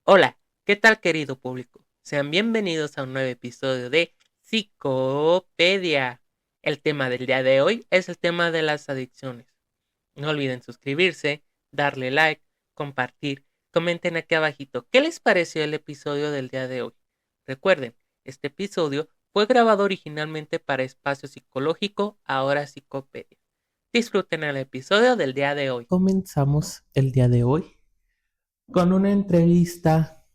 Hola, ¿qué tal querido público? Sean bienvenidos a un nuevo episodio de Psicopedia. El tema del día de hoy es el tema de las adicciones. No olviden suscribirse, darle like, compartir, comenten aquí abajito qué les pareció el episodio del día de hoy. Recuerden, este episodio fue grabado originalmente para Espacio Psicológico, ahora Psicopedia. Disfruten el episodio del día de hoy. Comenzamos el día de hoy con una entrevista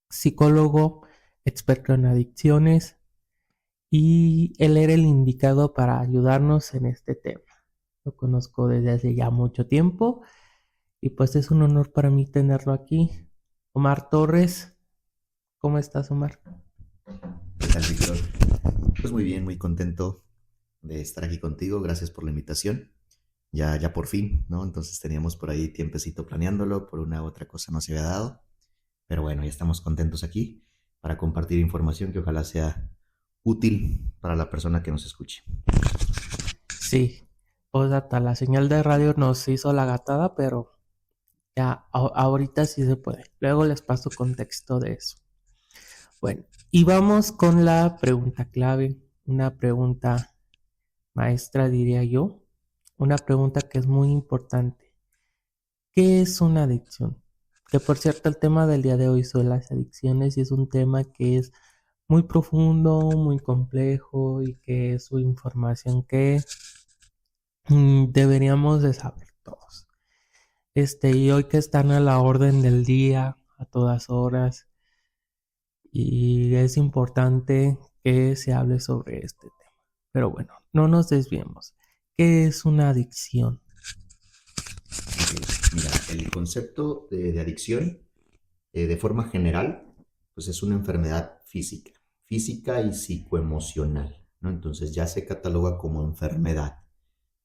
psicólogo experto en adicciones y él era el indicado para ayudarnos en este tema. Lo conozco desde hace ya mucho tiempo y pues es un honor para mí tenerlo aquí. Omar Torres, ¿cómo estás, Omar? ¿Qué tal, Víctor? Pues muy bien, muy contento de estar aquí contigo. Gracias por la invitación. Ya por fin, ¿no? Entonces teníamos por ahí tiempecito planeándolo, por una u otra cosa no se había dado. Pero bueno, ya estamos contentos aquí para compartir información que ojalá sea útil para la persona que nos escuche. Sí, pues hasta la señal de radio nos hizo la gatada, pero ya ahorita sí se puede. Luego les paso contexto de eso. Bueno, y vamos con la pregunta clave, una pregunta maestra, diría yo, una pregunta que es muy importante. ¿Qué es una adicción? Que por cierto, el tema del día de hoy son las adicciones y es un tema que es muy profundo, muy complejo y que es su información que deberíamos de saber todos. Y hoy que están a la orden del día, a todas horas, y es importante que se hable sobre este tema. Pero bueno, no nos desviemos. ¿Qué es una adicción? Ok, mira, el concepto de adicción, de forma general, pues es una enfermedad física y psicoemocional, ¿no? Entonces ya se cataloga como enfermedad.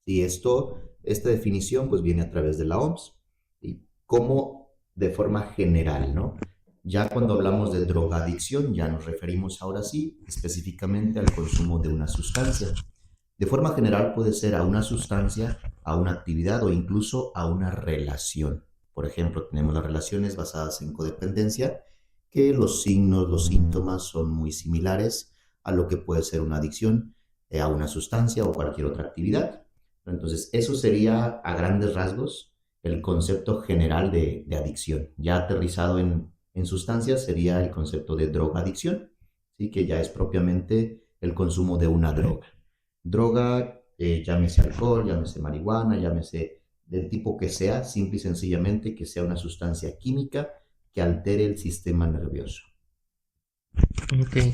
Y esta definición pues viene a través de la OMS, y como de forma general, ¿no? Ya cuando hablamos de drogadicción, ya nos referimos ahora sí específicamente al consumo de una sustancia. De forma general puede ser a una sustancia, a una actividad o incluso a una relación. Por ejemplo, tenemos las relaciones basadas en codependencia, que los signos, los síntomas son muy similares a lo que puede ser una adicción, a una sustancia o cualquier otra actividad. Entonces, eso sería a grandes rasgos el concepto general de adicción. Ya aterrizado en sustancias sería el concepto de drogadicción, ¿sí? Que ya es propiamente el consumo de una droga. Droga, llámese alcohol, llámese marihuana, llámese del tipo que sea, simple y sencillamente que sea una sustancia química que altere el sistema nervioso. Ok,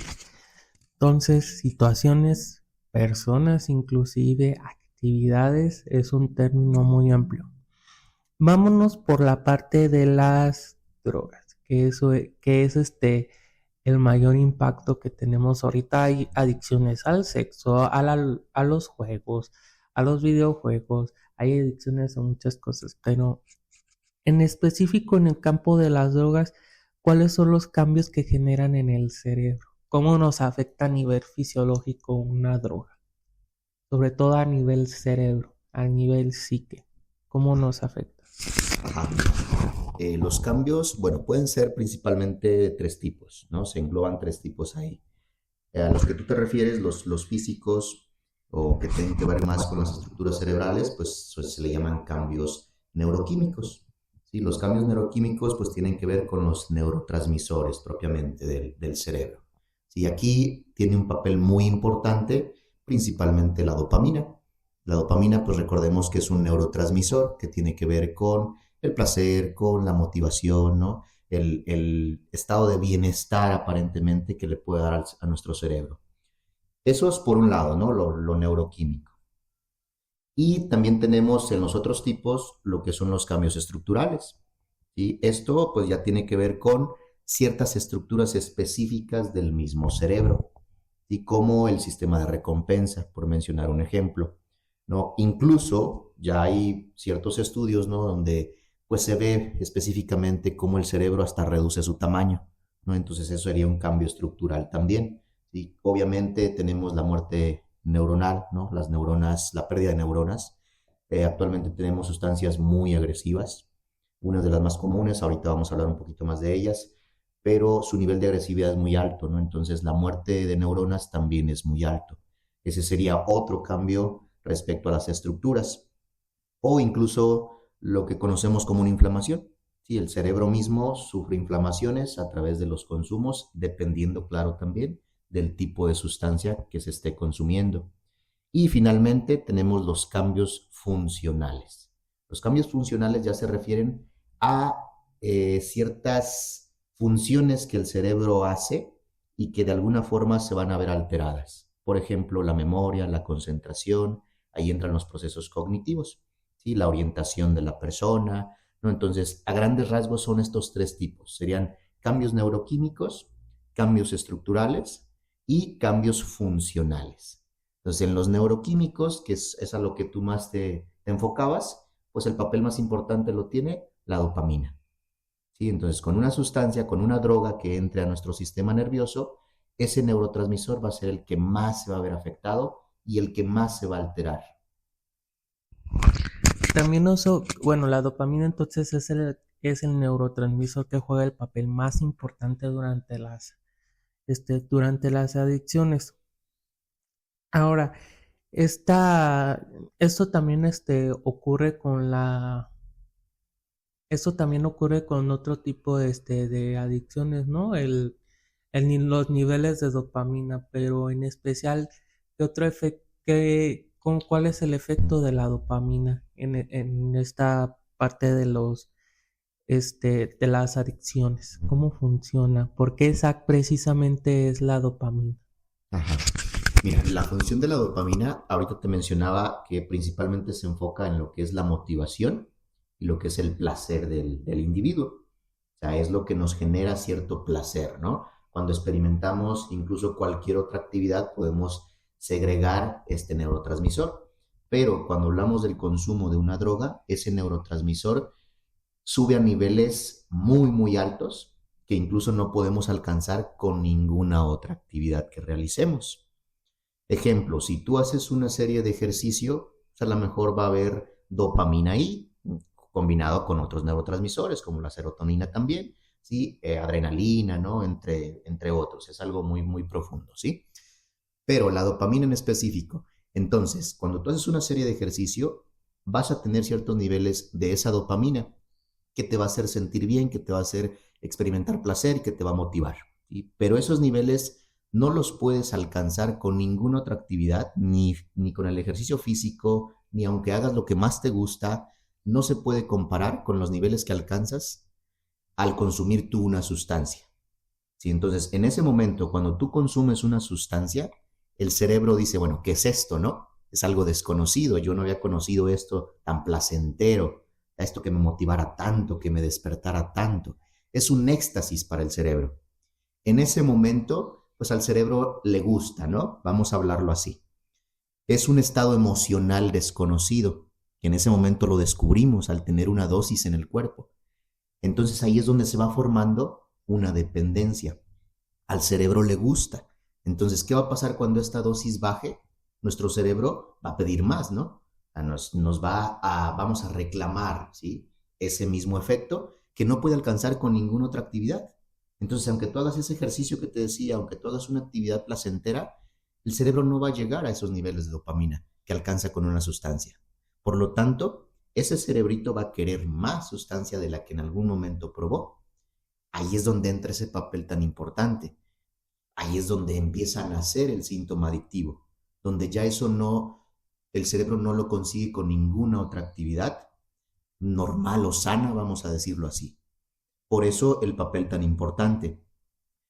entonces situaciones, personas, inclusive actividades, es un término muy amplio. Vámonos por la parte de las drogas, que es el mayor impacto que tenemos ahorita. Hay adicciones al sexo, a los juegos, a los videojuegos, hay adicciones a muchas cosas, pero en específico en el campo de las drogas, ¿cuáles son los cambios que generan en el cerebro? ¿Cómo nos afecta a nivel fisiológico una droga? Sobre todo a nivel cerebro, a nivel psique. ¿Cómo nos afecta? Ajá. Los cambios, bueno, pueden ser principalmente de tres tipos, ¿no? Se engloban tres tipos ahí. A los que tú te refieres, los físicos o que tienen que ver más con las estructuras cerebrales, pues se le llaman cambios neuroquímicos. ¿Sí? Los cambios neuroquímicos pues tienen que ver con los neurotransmisores propiamente del cerebro. ¿Sí? Aquí tiene un papel muy importante, principalmente la dopamina. La dopamina, pues recordemos que es un neurotransmisor que tiene que ver con el placer, con la motivación, ¿no? El estado de bienestar aparentemente que le puede dar a nuestro cerebro. Eso es por un lado, ¿no? Lo neuroquímico. Y también tenemos en los otros tipos lo que son los cambios estructurales. Y esto pues ya tiene que ver con ciertas estructuras específicas del mismo cerebro y como el sistema de recompensa, por mencionar un ejemplo, ¿no? Incluso ya hay ciertos estudios, ¿no? Donde pues se ve específicamente cómo el cerebro hasta reduce su tamaño, ¿no? Entonces eso sería un cambio estructural también. Y obviamente tenemos la muerte neuronal, ¿no? Las neuronas, la pérdida de neuronas. Actualmente tenemos sustancias muy agresivas, una de las más comunes, ahorita vamos a hablar un poquito más de ellas, pero su nivel de agresividad es muy alto, ¿no? Entonces la muerte de neuronas también es muy alto. Ese sería otro cambio respecto a las estructuras o incluso lo que conocemos como una inflamación. Sí, el cerebro mismo sufre inflamaciones a través de los consumos, dependiendo, claro, también del tipo de sustancia que se esté consumiendo. Y finalmente tenemos los cambios funcionales. Los cambios funcionales ya se refieren a ciertas funciones que el cerebro hace y que de alguna forma se van a ver alteradas. Por ejemplo, la memoria, la concentración, ahí entran los procesos cognitivos, ¿sí? La orientación de la persona, ¿no? Entonces, a grandes rasgos son estos tres tipos. Serían cambios neuroquímicos, cambios estructurales y cambios funcionales. Entonces, en los neuroquímicos, que es a lo que tú más te enfocabas, pues el papel más importante lo tiene la dopamina. ¿Sí? Entonces, con una sustancia, con una droga que entre a nuestro sistema nervioso, ese neurotransmisor va a ser el que más se va a ver afectado y el que más se va a alterar. También bueno, la dopamina entonces es el neurotransmisor que juega el papel más importante durante las adicciones. Ahora, esto también ocurre con otro tipo de adicciones, ¿no? Los niveles de dopamina, pero en especial, ¿cuál es el efecto de la dopamina en esta parte de las adicciones? ¿Cómo funciona? ¿Por qué esa precisamente es la dopamina? Ajá. Mira, la función de la dopamina, ahorita te mencionaba que principalmente se enfoca en lo que es la motivación y lo que es el placer del individuo. O sea, es lo que nos genera cierto placer, ¿no? Cuando experimentamos incluso cualquier otra actividad, podemos segregar este neurotransmisor. Pero cuando hablamos del consumo de una droga, ese neurotransmisor sube a niveles muy, muy altos que incluso no podemos alcanzar con ninguna otra actividad que realicemos. Ejemplo, si tú haces una serie de ejercicio, pues a lo mejor va a haber dopamina ahí, combinado con otros neurotransmisores, como la serotonina también, ¿sí? Adrenalina, ¿no? Entre otros. Es algo muy, muy profundo, ¿sí? Pero la dopamina en específico. Entonces, cuando tú haces una serie de ejercicio, vas a tener ciertos niveles de esa dopamina que te va a hacer sentir bien, que te va a hacer experimentar placer, que te va a motivar, ¿sí? Pero esos niveles no los puedes alcanzar con ninguna otra actividad, ni con el ejercicio físico, ni aunque hagas lo que más te gusta, no se puede comparar con los niveles que alcanzas al consumir tú una sustancia. ¿Sí? Entonces, en ese momento, cuando tú consumes una sustancia, el cerebro dice, bueno, ¿qué es esto, no? Es algo desconocido, yo no había conocido esto tan placentero, esto que me motivara tanto, que me despertara tanto. Es un éxtasis para el cerebro. En ese momento, pues al cerebro le gusta, ¿no? Vamos a hablarlo así. Es un estado emocional desconocido, que en ese momento lo descubrimos al tener una dosis en el cuerpo. Entonces ahí es donde se va formando una dependencia. Al cerebro le gusta. Entonces, ¿qué va a pasar cuando esta dosis baje? Nuestro cerebro va a pedir más, ¿no? Vamos a reclamar, ¿sí? Ese mismo efecto que no puede alcanzar con ninguna otra actividad. Entonces, aunque tú hagas ese ejercicio que te decía, aunque tú hagas una actividad placentera, el cerebro no va a llegar a esos niveles de dopamina que alcanza con una sustancia. Por lo tanto, ese cerebrito va a querer más sustancia de la que en algún momento probó. Ahí es donde entra ese papel tan importante. Ahí es donde empieza a nacer el síntoma adictivo, donde ya el cerebro no lo consigue con ninguna otra actividad normal o sana, vamos a decirlo así. Por eso el papel tan importante.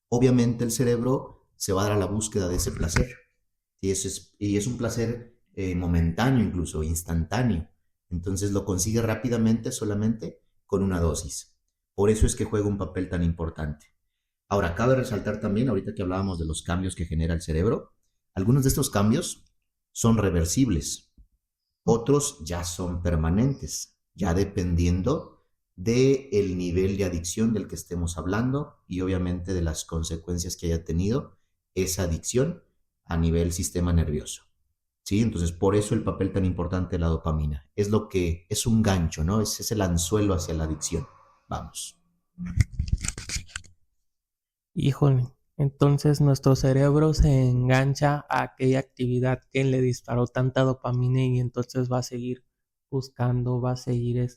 Obviamente el cerebro se va a dar a la búsqueda de ese placer. Y es un placer momentáneo, incluso instantáneo. Entonces lo consigue rápidamente solamente con una dosis. Por eso es que juega un papel tan importante. Ahora, cabe resaltar también, ahorita que hablábamos de los cambios que genera el cerebro, algunos de estos cambios son reversibles, otros ya son permanentes, ya dependiendo del nivel de adicción del que estemos hablando y obviamente de las consecuencias que haya tenido esa adicción a nivel sistema nervioso. ¿sí? Entonces, por eso el papel tan importante de la dopamina. Es lo que es un gancho, ¿no? Es el anzuelo hacia la adicción. Vamos. Híjole, entonces nuestro cerebro se engancha a aquella actividad que le disparó tanta dopamina y entonces va a seguir buscando, va a seguir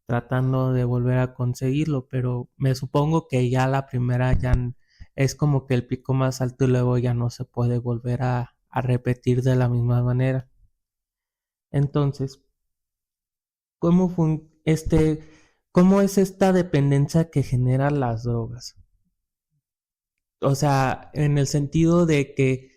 tratando de volver a conseguirlo, pero me supongo que ya la primera es como que el pico más alto y luego ya no se puede volver a repetir de la misma manera. Entonces, ¿cómo cómo es esta dependencia que generan las drogas? O sea, en el sentido de que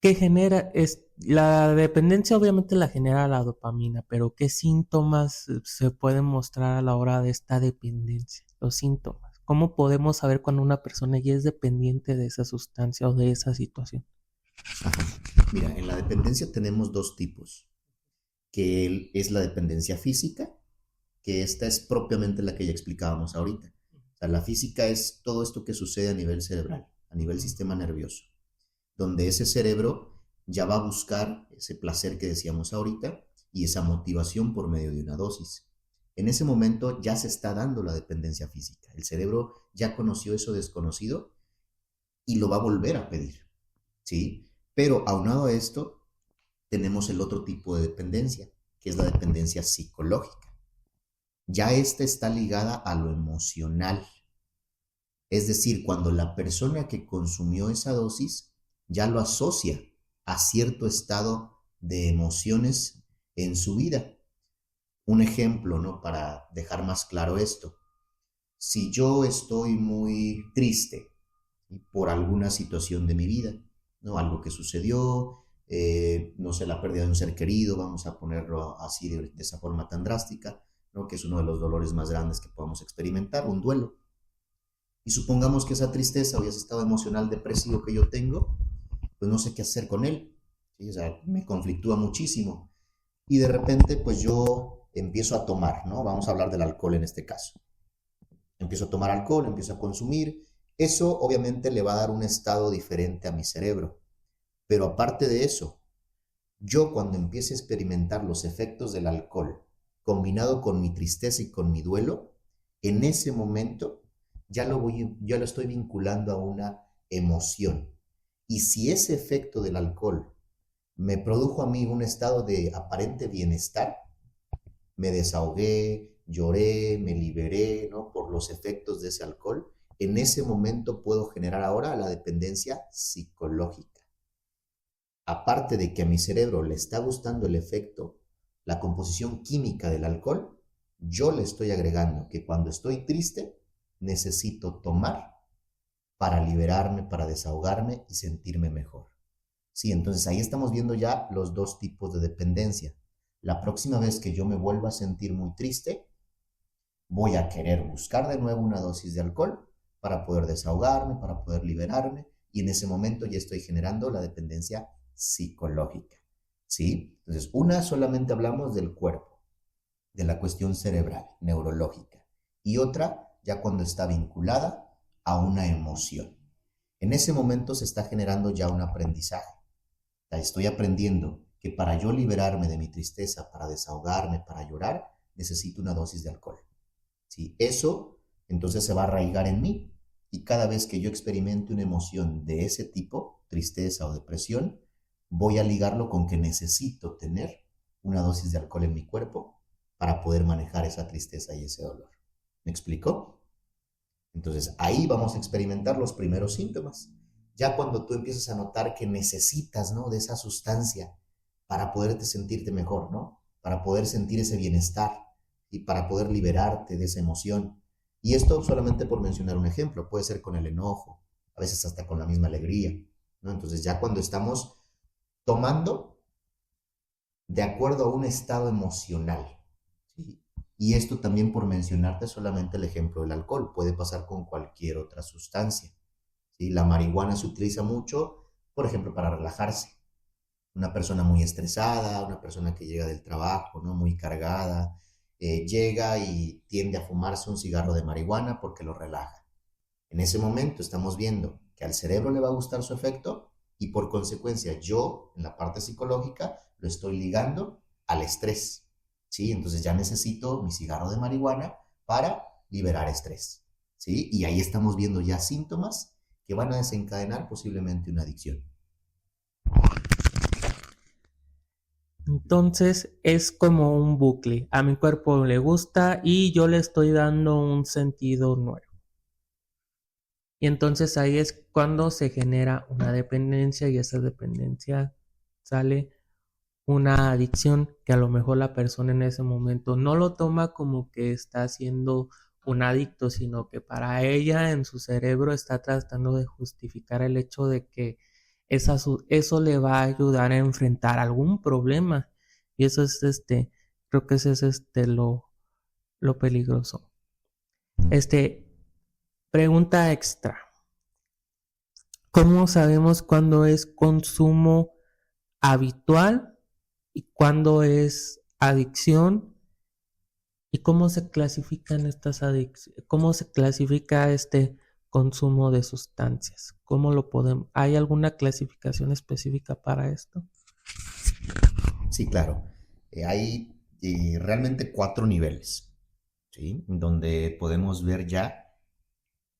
genera, la dependencia obviamente la genera la dopamina, pero ¿qué síntomas se pueden mostrar a la hora de esta dependencia? Los síntomas. ¿Cómo podemos saber cuando una persona ya es dependiente de esa sustancia o de esa situación? Ajá. Mira, en la dependencia tenemos dos tipos, que es la dependencia física, que esta es propiamente la que ya explicábamos ahorita. O sea, la física es todo esto que sucede a nivel cerebral, a nivel sistema nervioso, donde ese cerebro ya va a buscar ese placer que decíamos ahorita y esa motivación por medio de una dosis. En ese momento ya se está dando la dependencia física. El cerebro ya conoció eso desconocido y lo va a volver a pedir, ¿sí? Pero aunado a esto, tenemos el otro tipo de dependencia, que es la dependencia psicológica. Ya esta está ligada a lo emocional. Es decir, cuando la persona que consumió esa dosis ya lo asocia a cierto estado de emociones en su vida. Un ejemplo, ¿no? Para dejar más claro esto. Si yo estoy muy triste por alguna situación de mi vida, ¿no? Algo que sucedió, no sé, la pérdida de un ser querido, vamos a ponerlo así de esa forma tan drástica, ¿no? Que es uno de los dolores más grandes que podamos experimentar, un duelo. Y supongamos que esa tristeza o ese estado emocional depresivo que yo tengo, pues no sé qué hacer con él, ¿sí? O sea, me conflictúa muchísimo. Y de repente, pues yo empiezo a tomar, ¿no? Vamos a hablar del alcohol en este caso. Empiezo a tomar alcohol, empiezo a consumir. Eso obviamente le va a dar un estado diferente a mi cerebro. Pero aparte de eso, yo cuando empiece a experimentar los efectos del alcohol, combinado con mi tristeza y con mi duelo, en ese momento ya lo estoy vinculando a una emoción. Y si ese efecto del alcohol me produjo a mí un estado de aparente bienestar, me desahogué, lloré, me liberé, ¿no? Por los efectos de ese alcohol, en ese momento puedo generar ahora la dependencia psicológica. Aparte de que a mi cerebro le está gustando el efecto, la composición química del alcohol, yo le estoy agregando que cuando estoy triste, necesito tomar para liberarme, para desahogarme y sentirme mejor. Sí, entonces ahí estamos viendo ya los dos tipos de dependencia. La próxima vez que yo me vuelva a sentir muy triste, voy a querer buscar de nuevo una dosis de alcohol para poder desahogarme, para poder liberarme, y en ese momento ya estoy generando la dependencia psicológica, ¿sí? Entonces, una solamente hablamos del cuerpo, de la cuestión cerebral, neurológica, y otra ya cuando está vinculada a una emoción. En ese momento se está generando ya un aprendizaje. Estoy aprendiendo que para yo liberarme de mi tristeza, para desahogarme, para llorar, necesito una dosis de alcohol. ¿Sí? Eso entonces se va a arraigar en mí y cada vez que yo experimente una emoción de ese tipo, tristeza o depresión, voy a ligarlo con que necesito tener una dosis de alcohol en mi cuerpo para poder manejar esa tristeza y ese dolor. ¿Me explico? Entonces ahí vamos a experimentar los primeros síntomas. Ya cuando tú empiezas a notar que necesitas, ¿no? De esa sustancia para poderte sentirte mejor, ¿no? Para poder sentir ese bienestar y para poder liberarte de esa emoción. Y esto solamente por mencionar un ejemplo, puede ser con el enojo, a veces hasta con la misma alegría, ¿no? Entonces ya cuando estamos tomando de acuerdo a un estado emocional, ¿sí? Y esto también por mencionarte solamente el ejemplo del alcohol, puede pasar con cualquier otra sustancia, ¿sí? La marihuana se utiliza mucho, por ejemplo, para relajarse. Una persona muy estresada, una persona que llega del trabajo, ¿no? Muy cargada, llega y tiende a fumarse un cigarro de marihuana porque lo relaja. En ese momento estamos viendo que al cerebro le va a gustar su efecto y por consecuencia yo, en la parte psicológica, lo estoy ligando al estrés, ¿sí? Entonces ya necesito mi cigarro de marihuana para liberar estrés, ¿sí? Y ahí estamos viendo ya síntomas que van a desencadenar posiblemente una adicción. Entonces es como un bucle. A mi cuerpo le gusta y yo le estoy dando un sentido nuevo. Y entonces ahí es cuando se genera una dependencia y esa dependencia sale una adicción que a lo mejor la persona en ese momento no lo toma como que está siendo un adicto, sino que para ella en su cerebro está tratando de justificar el hecho de que eso le va a ayudar a enfrentar algún problema. Y eso es creo que ese es lo peligroso. Pregunta extra. ¿Cómo sabemos cuándo es consumo habitual y cuándo es adicción? ¿Y cómo se clasifican estas adicciones? ¿Cómo se clasifica este consumo de sustancias? ¿Cómo lo podemos? ¿Hay alguna clasificación específica para esto? Sí, claro. Hay realmente 4 niveles, ¿sí? Donde podemos ver ya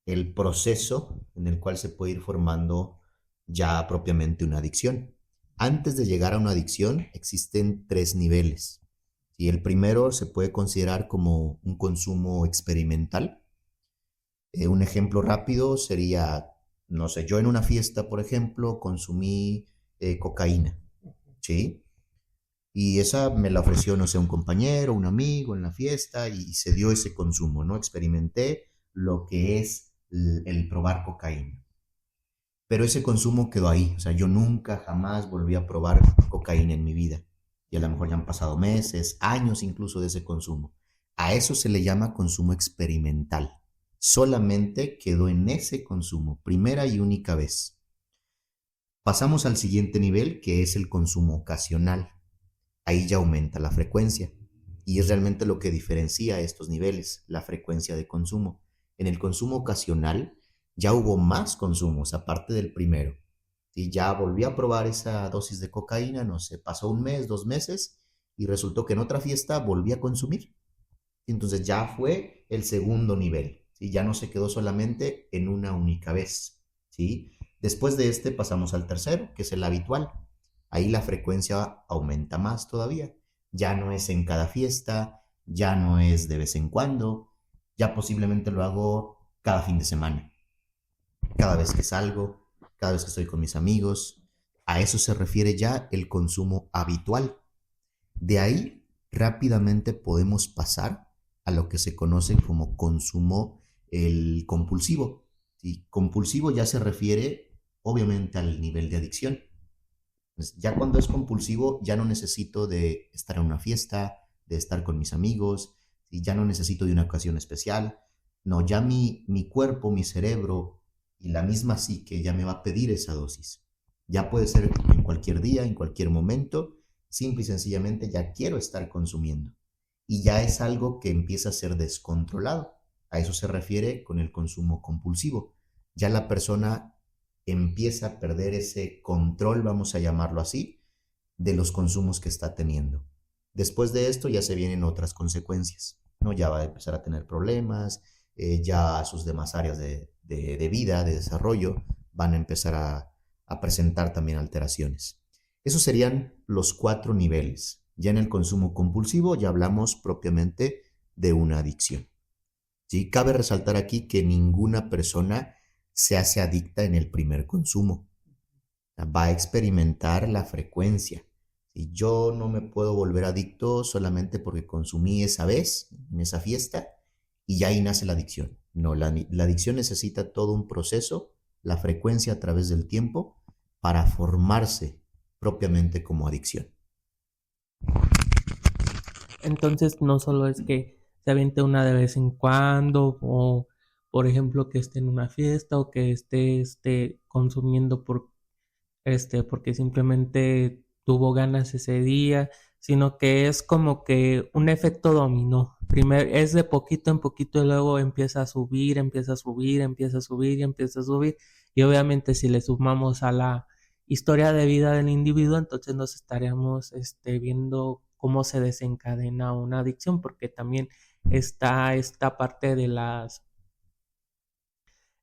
el proceso en el cual se puede ir formando ya propiamente una adicción. Antes de llegar a una adicción existen 3 niveles. Y el primero se puede considerar como un consumo experimental. Un ejemplo rápido sería, no sé, yo en una fiesta, por ejemplo, consumí cocaína, ¿sí? Y esa me la ofreció, no sé, un compañero, un amigo en la fiesta y se dio ese consumo, ¿no? Experimenté lo que es el probar cocaína. Pero ese consumo quedó ahí, o sea, yo nunca jamás volví a probar cocaína en mi vida. Y a lo mejor ya han pasado meses, años incluso de ese consumo. A eso se le llama consumo experimental. Solamente quedó en ese consumo, primera y única vez. Pasamos al siguiente nivel, que es el consumo ocasional. Ahí ya aumenta la frecuencia. Y es realmente lo que diferencia estos niveles, la frecuencia de consumo. En el consumo ocasional ya hubo más consumos aparte del primero. Y ya volví a probar esa dosis de cocaína, no sé, pasó un mes, 2 meses, y resultó que en otra fiesta volví a consumir. Entonces ya fue el segundo nivel, ¿sí? Ya no se quedó solamente en una única vez, ¿sí? Después de este pasamos al tercero, que es el habitual. Ahí la frecuencia aumenta más todavía. Ya no es en cada fiesta, ya no es de vez en cuando, ya posiblemente lo hago cada fin de semana, cada vez que salgo, cada vez que estoy con mis amigos. A eso se refiere ya el consumo habitual. De ahí rápidamente podemos pasar a lo que se conoce como consumo el compulsivo. ¿Sí? Compulsivo ya se refiere obviamente al nivel de adicción. Pues ya cuando es compulsivo ya no necesito de estar en una fiesta, de estar con mis amigos, y ya no necesito de una ocasión especial. No, ya mi cuerpo, mi cerebro y la misma psique ya me va a pedir esa dosis. Ya puede ser en cualquier día, en cualquier momento, simple y sencillamente ya quiero estar consumiendo. Y ya es algo que empieza a ser descontrolado. A eso se refiere con el consumo compulsivo. Ya la persona empieza a perder ese control, vamos a llamarlo así, de los consumos que está teniendo. Después de esto ya se vienen otras consecuencias, ¿no? Ya va a empezar a tener problemas, ya sus demás áreas de vida, de desarrollo, van a empezar a presentar también alteraciones. Esos serían los 4 niveles. Ya en el consumo compulsivo ya hablamos propiamente de una adicción. ¿Sí? Cabe resaltar aquí que ninguna persona se hace adicta en el primer consumo. Va a experimentar la frecuencia. Y yo no me puedo volver adicto solamente porque consumí esa vez, en esa fiesta, y ya ahí nace la adicción. No, la adicción necesita todo un proceso, la frecuencia a través del tiempo, para formarse propiamente como adicción. Entonces no solo es que se aviente una de vez en cuando o por ejemplo que esté en una fiesta o que esté consumiendo porque simplemente tuvo ganas ese día, sino que es como que un efecto dominó. Primero es de poquito en poquito y luego empieza a subir, empieza a subir, empieza a subir y empieza a subir. Y obviamente si le sumamos a la historia de vida del individuo, entonces nos estaríamos viendo cómo se desencadena una adicción, porque también está esta parte de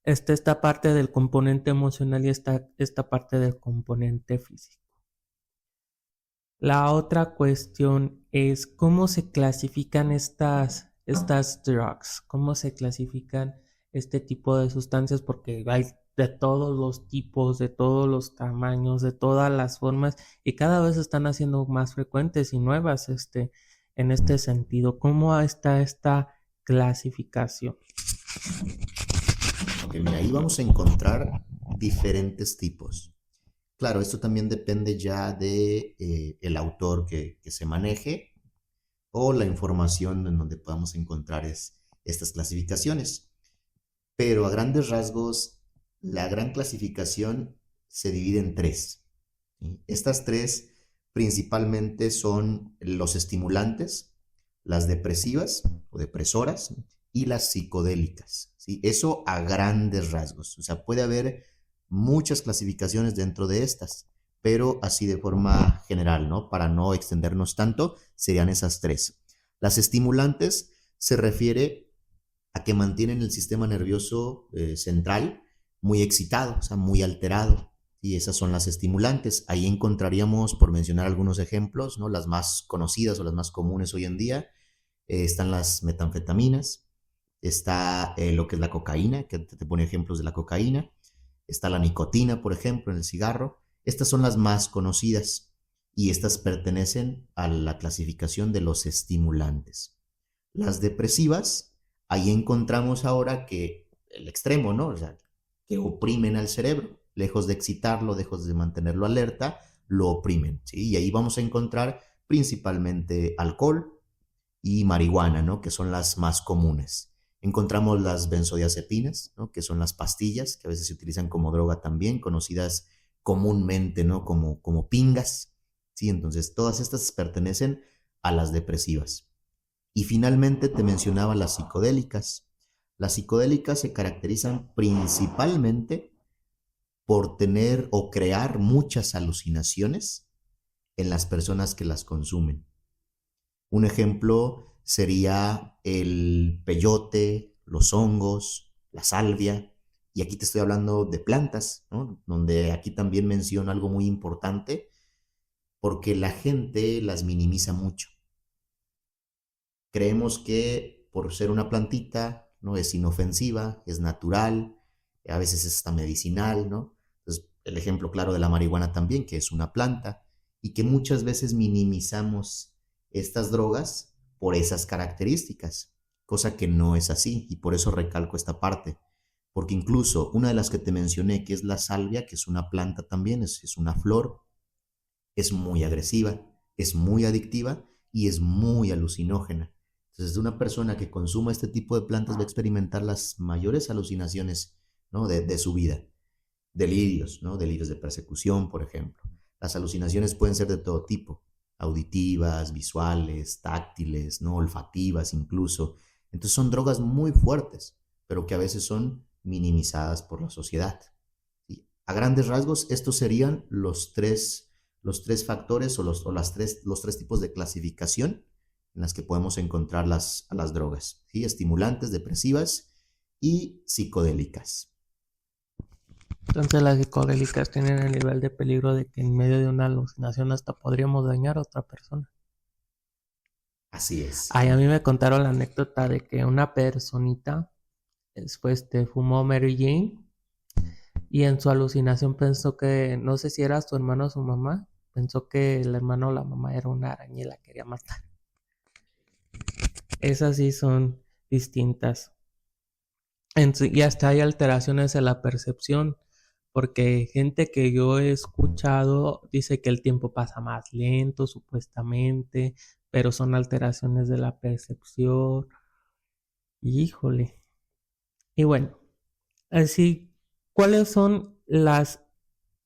esta parte del componente emocional y esta parte del componente físico. La otra cuestión es cómo se clasifican estas drugs, cómo se clasifican este tipo de sustancias, porque hay de todos los tipos, de todos los tamaños, de todas las formas, y cada vez están haciendo más frecuentes y nuevas en este sentido. ¿Cómo está esta clasificación? Ok, mira, ahí vamos a encontrar diferentes tipos. Claro, esto también depende ya de el autor que se maneje o la información en donde podamos encontrar estas clasificaciones. Pero a grandes rasgos, la gran clasificación se divide en tres. ¿Sí? Estas tres principalmente son los estimulantes, las depresivas o depresoras y las psicodélicas. ¿Sí? Eso a grandes rasgos. O sea, puede haber muchas clasificaciones dentro de estas, pero así de forma general, ¿no? Para no extendernos tanto, serían esas tres. Las estimulantes se refiere a que mantienen el sistema nervioso central muy excitado, o sea, muy alterado. Y esas son las estimulantes. Ahí encontraríamos, por mencionar algunos ejemplos, ¿no? Las más conocidas o las más comunes hoy en día, están las metanfetaminas, está lo que es la cocaína, que te pone ejemplos de la cocaína, está la nicotina, por ejemplo, en el cigarro. Estas son las más conocidas y estas pertenecen a la clasificación de los estimulantes. Las depresivas, ahí encontramos ahora que el extremo, ¿no? O sea, que oprimen al cerebro, lejos de excitarlo, lejos de mantenerlo alerta, lo oprimen, ¿sí? Y ahí vamos a encontrar principalmente alcohol y marihuana, ¿no? Que son las más comunes. Encontramos las benzodiazepinas, ¿no? Que son las pastillas, que a veces se utilizan como droga también, conocidas comúnmente, ¿no? Como pingas, ¿sí? Entonces, todas estas pertenecen a las depresivas. Y finalmente te mencionaba las psicodélicas. Las psicodélicas se caracterizan principalmente por tener o crear muchas alucinaciones en las personas que las consumen. Un ejemplo sería el peyote, los hongos, la salvia, y aquí te estoy hablando de plantas, ¿no? Donde aquí también menciono algo muy importante, porque la gente las minimiza mucho. Creemos que por ser una plantita, ¿no? Es inofensiva, es natural, a veces es hasta medicinal, ¿no? Entonces, el ejemplo claro de la marihuana también, que es una planta, y que muchas veces minimizamos estas drogas por esas características, cosa que no es así, y por eso recalco esta parte, porque incluso una de las que te mencioné, que es la salvia, que es una planta también, es una flor, es muy agresiva, es muy adictiva y es muy alucinógena. Entonces, una persona que consuma este tipo de plantas va a experimentar las mayores alucinaciones, ¿no? de su vida. Delirios, ¿no? Delirios de persecución, por ejemplo. Las alucinaciones pueden ser de todo tipo, auditivas, visuales, táctiles, ¿no? Olfativas incluso. Entonces son drogas muy fuertes, pero que a veces son minimizadas por la sociedad. ¿Sí? A grandes rasgos, estos serían los tres factores o los tres tipos de clasificación en las que podemos encontrar a las drogas, ¿sí? Estimulantes, depresivas y psicodélicas. Entonces las psicodélicas tienen el nivel de peligro de que en medio de una alucinación hasta podríamos dañar a otra persona. Así es. Ay, a mí me contaron la anécdota de que una personita después fumó Mary Jane y en su alucinación pensó que, no sé si era su hermano o su mamá, pensó que el hermano o la mamá era una araña y la quería matar. Esas sí son distintas. Y hasta hay alteraciones en la percepción, porque gente que yo he escuchado dice que el tiempo pasa más lento, supuestamente, pero son alteraciones de la percepción. Híjole. Y bueno, así, ¿cuáles son las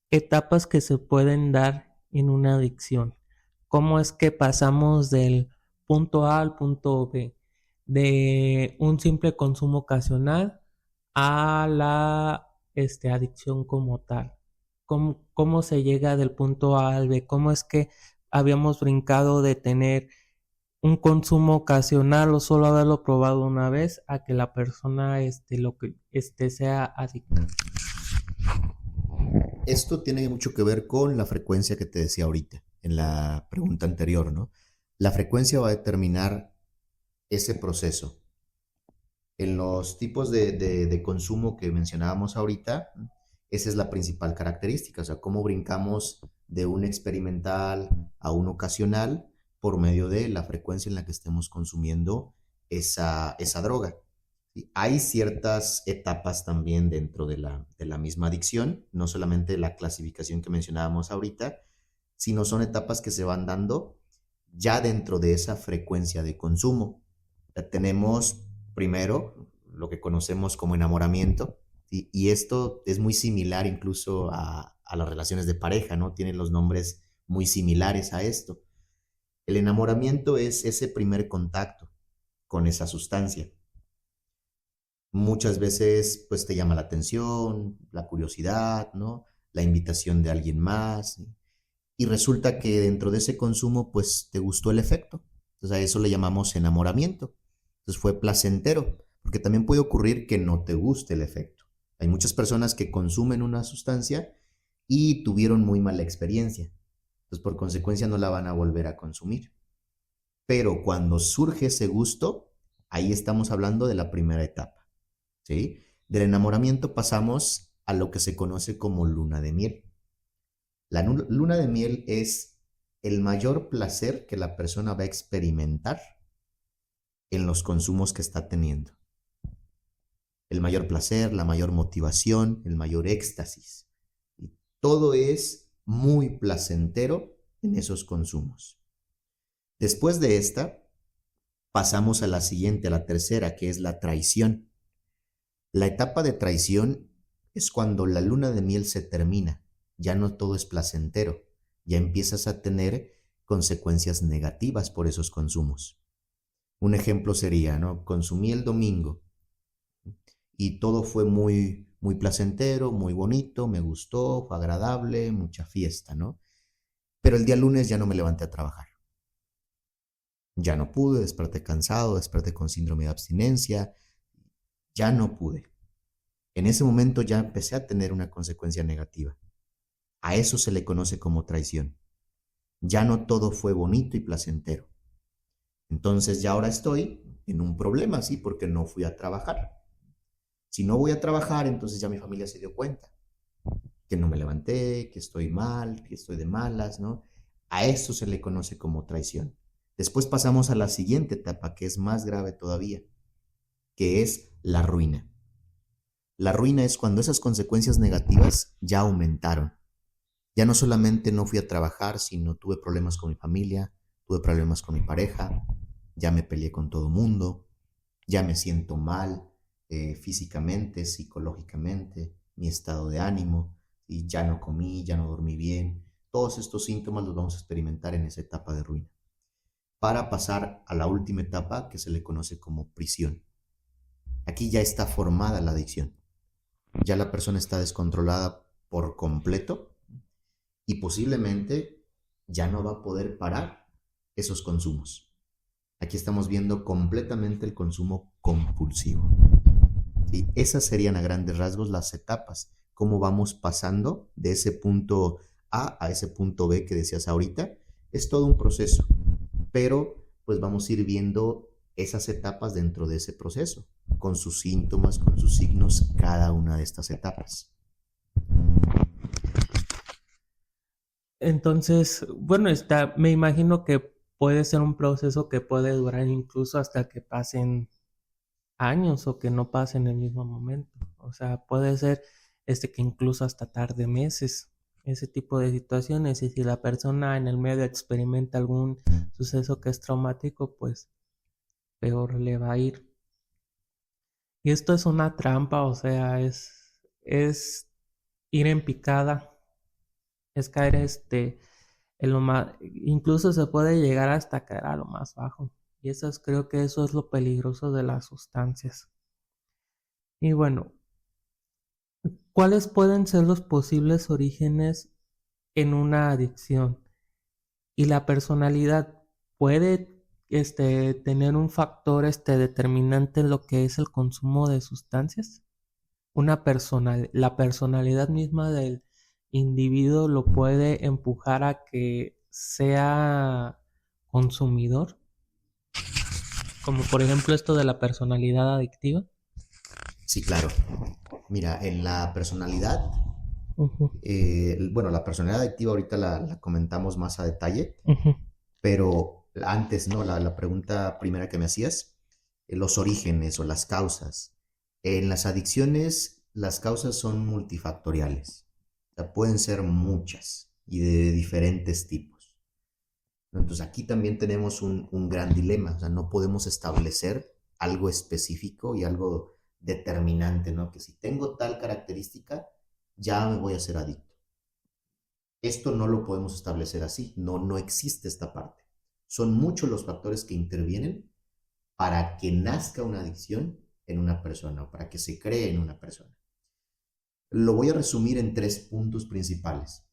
etapas que se pueden dar en una adicción? ¿Cómo es que pasamos del punto A al punto B? De un simple consumo ocasional a la adicción como tal. cómo se llega del punto A al B, cómo es que habíamos brincado de tener un consumo ocasional o solo haberlo probado una vez a que la persona sea adicta. Esto tiene mucho que ver con la frecuencia que te decía ahorita, en la pregunta anterior, ¿no? La frecuencia va a determinar ese proceso. En los tipos de consumo que mencionábamos ahorita, esa es la principal característica, o sea, cómo brincamos de un experimental a un ocasional por medio de la frecuencia en la que estemos consumiendo esa droga. ¿Sí? Hay ciertas etapas también dentro de la misma adicción, no solamente la clasificación que mencionábamos ahorita, sino son etapas que se van dando ya dentro de esa frecuencia de consumo. Tenemos primero lo que conocemos como enamoramiento, ¿sí? Y esto es muy similar incluso a las relaciones de pareja, ¿no? Tienen los nombres muy similares a esto. El enamoramiento es ese primer contacto con esa sustancia. Muchas veces pues te llama la atención, la curiosidad, ¿no? La invitación de alguien más, ¿sí? Y resulta que dentro de ese consumo pues te gustó el efecto. Entonces a eso le llamamos enamoramiento. Entonces fue placentero, porque también puede ocurrir que no te guste el efecto. Hay muchas personas que consumen una sustancia y tuvieron muy mala experiencia. Entonces por consecuencia no la van a volver a consumir. Pero cuando surge ese gusto, ahí estamos hablando de la primera etapa, ¿sí? Del enamoramiento pasamos a lo que se conoce como luna de miel. La luna de miel es el mayor placer que la persona va a experimentar en los consumos que está teniendo. El mayor placer, la mayor motivación, el mayor éxtasis. Y todo es muy placentero en esos consumos. Después de esta, pasamos a la siguiente, a la tercera, que es la traición. La etapa de traición es cuando la luna de miel se termina. Ya no todo es placentero. Ya empiezas a tener consecuencias negativas por esos consumos. Un ejemplo sería, ¿no? Consumí el domingo y todo fue muy, muy placentero, muy bonito, me gustó, fue agradable, mucha fiesta, ¿no? Pero el día lunes ya no me levanté a trabajar. Ya no pude, desperté cansado, desperté con síndrome de abstinencia, ya no pude. En ese momento ya empecé a tener una consecuencia negativa. A eso se le conoce como traición. Ya no todo fue bonito y placentero. Entonces ya ahora estoy en un problema, ¿sí? Porque no fui a trabajar. Si no voy a trabajar, entonces ya mi familia se dio cuenta que no me levanté, que estoy mal, que estoy de malas, ¿no? A eso se le conoce como traición. Después pasamos a la siguiente etapa, que es más grave todavía, que es la ruina. La ruina es cuando esas consecuencias negativas ya aumentaron. Ya no solamente no fui a trabajar, sino tuve problemas con mi familia, tuve problemas con mi pareja, ya me peleé con todo mundo, ya me siento mal físicamente, psicológicamente, mi estado de ánimo, y ya no comí, ya no dormí bien. Todos estos síntomas los vamos a experimentar en esa etapa de ruina, para pasar a la última etapa que se le conoce como prisión. Aquí ya está formada la adicción. Ya la persona está descontrolada por completo y posiblemente ya no va a poder parar esos consumos. Aquí estamos viendo completamente el consumo compulsivo. ¿Sí? Esas serían a grandes rasgos las etapas, cómo vamos pasando de ese punto A ese punto B que decías ahorita. Es todo un proceso, pero pues vamos a ir viendo esas etapas dentro de ese proceso, con sus síntomas, con sus signos, cada una de estas etapas. Entonces, bueno, me imagino que puede ser un proceso que puede durar incluso hasta que pasen años o que no pasen en el mismo momento. O sea, puede ser que incluso hasta tarde meses, ese tipo de situaciones. Y si la persona en el medio experimenta algún suceso que es traumático, pues peor le va a ir. Y esto es una trampa, o sea, es ir en picada, es caer en lo más, incluso se puede llegar hasta caer a lo más bajo. Y creo que eso es lo peligroso de las sustancias. Y bueno, ¿Cuáles pueden ser los posibles orígenes en una adicción? Y la personalidad puede tener un factor determinante en lo que es el consumo de sustancias. La personalidad misma del individuo lo puede empujar a que sea consumidor, como por ejemplo esto de la personalidad adictiva. Sí, claro. Mira, en la personalidad, bueno, la personalidad adictiva ahorita la comentamos más a detalle, pero antes, ¿no? La pregunta primera que me hacías, los orígenes o las causas. En las adicciones, las causas son multifactoriales. O sea, pueden ser muchas y de diferentes tipos. Entonces aquí también tenemos un gran dilema. O sea, no podemos establecer algo específico y algo determinante, ¿no? Que si tengo tal característica, ya me voy a ser adicto. Esto no lo podemos establecer así. No existe esta parte. Son muchos los factores que intervienen para que nazca una adicción en una persona o para que se cree en una persona. Lo voy a resumir en 3 puntos principales,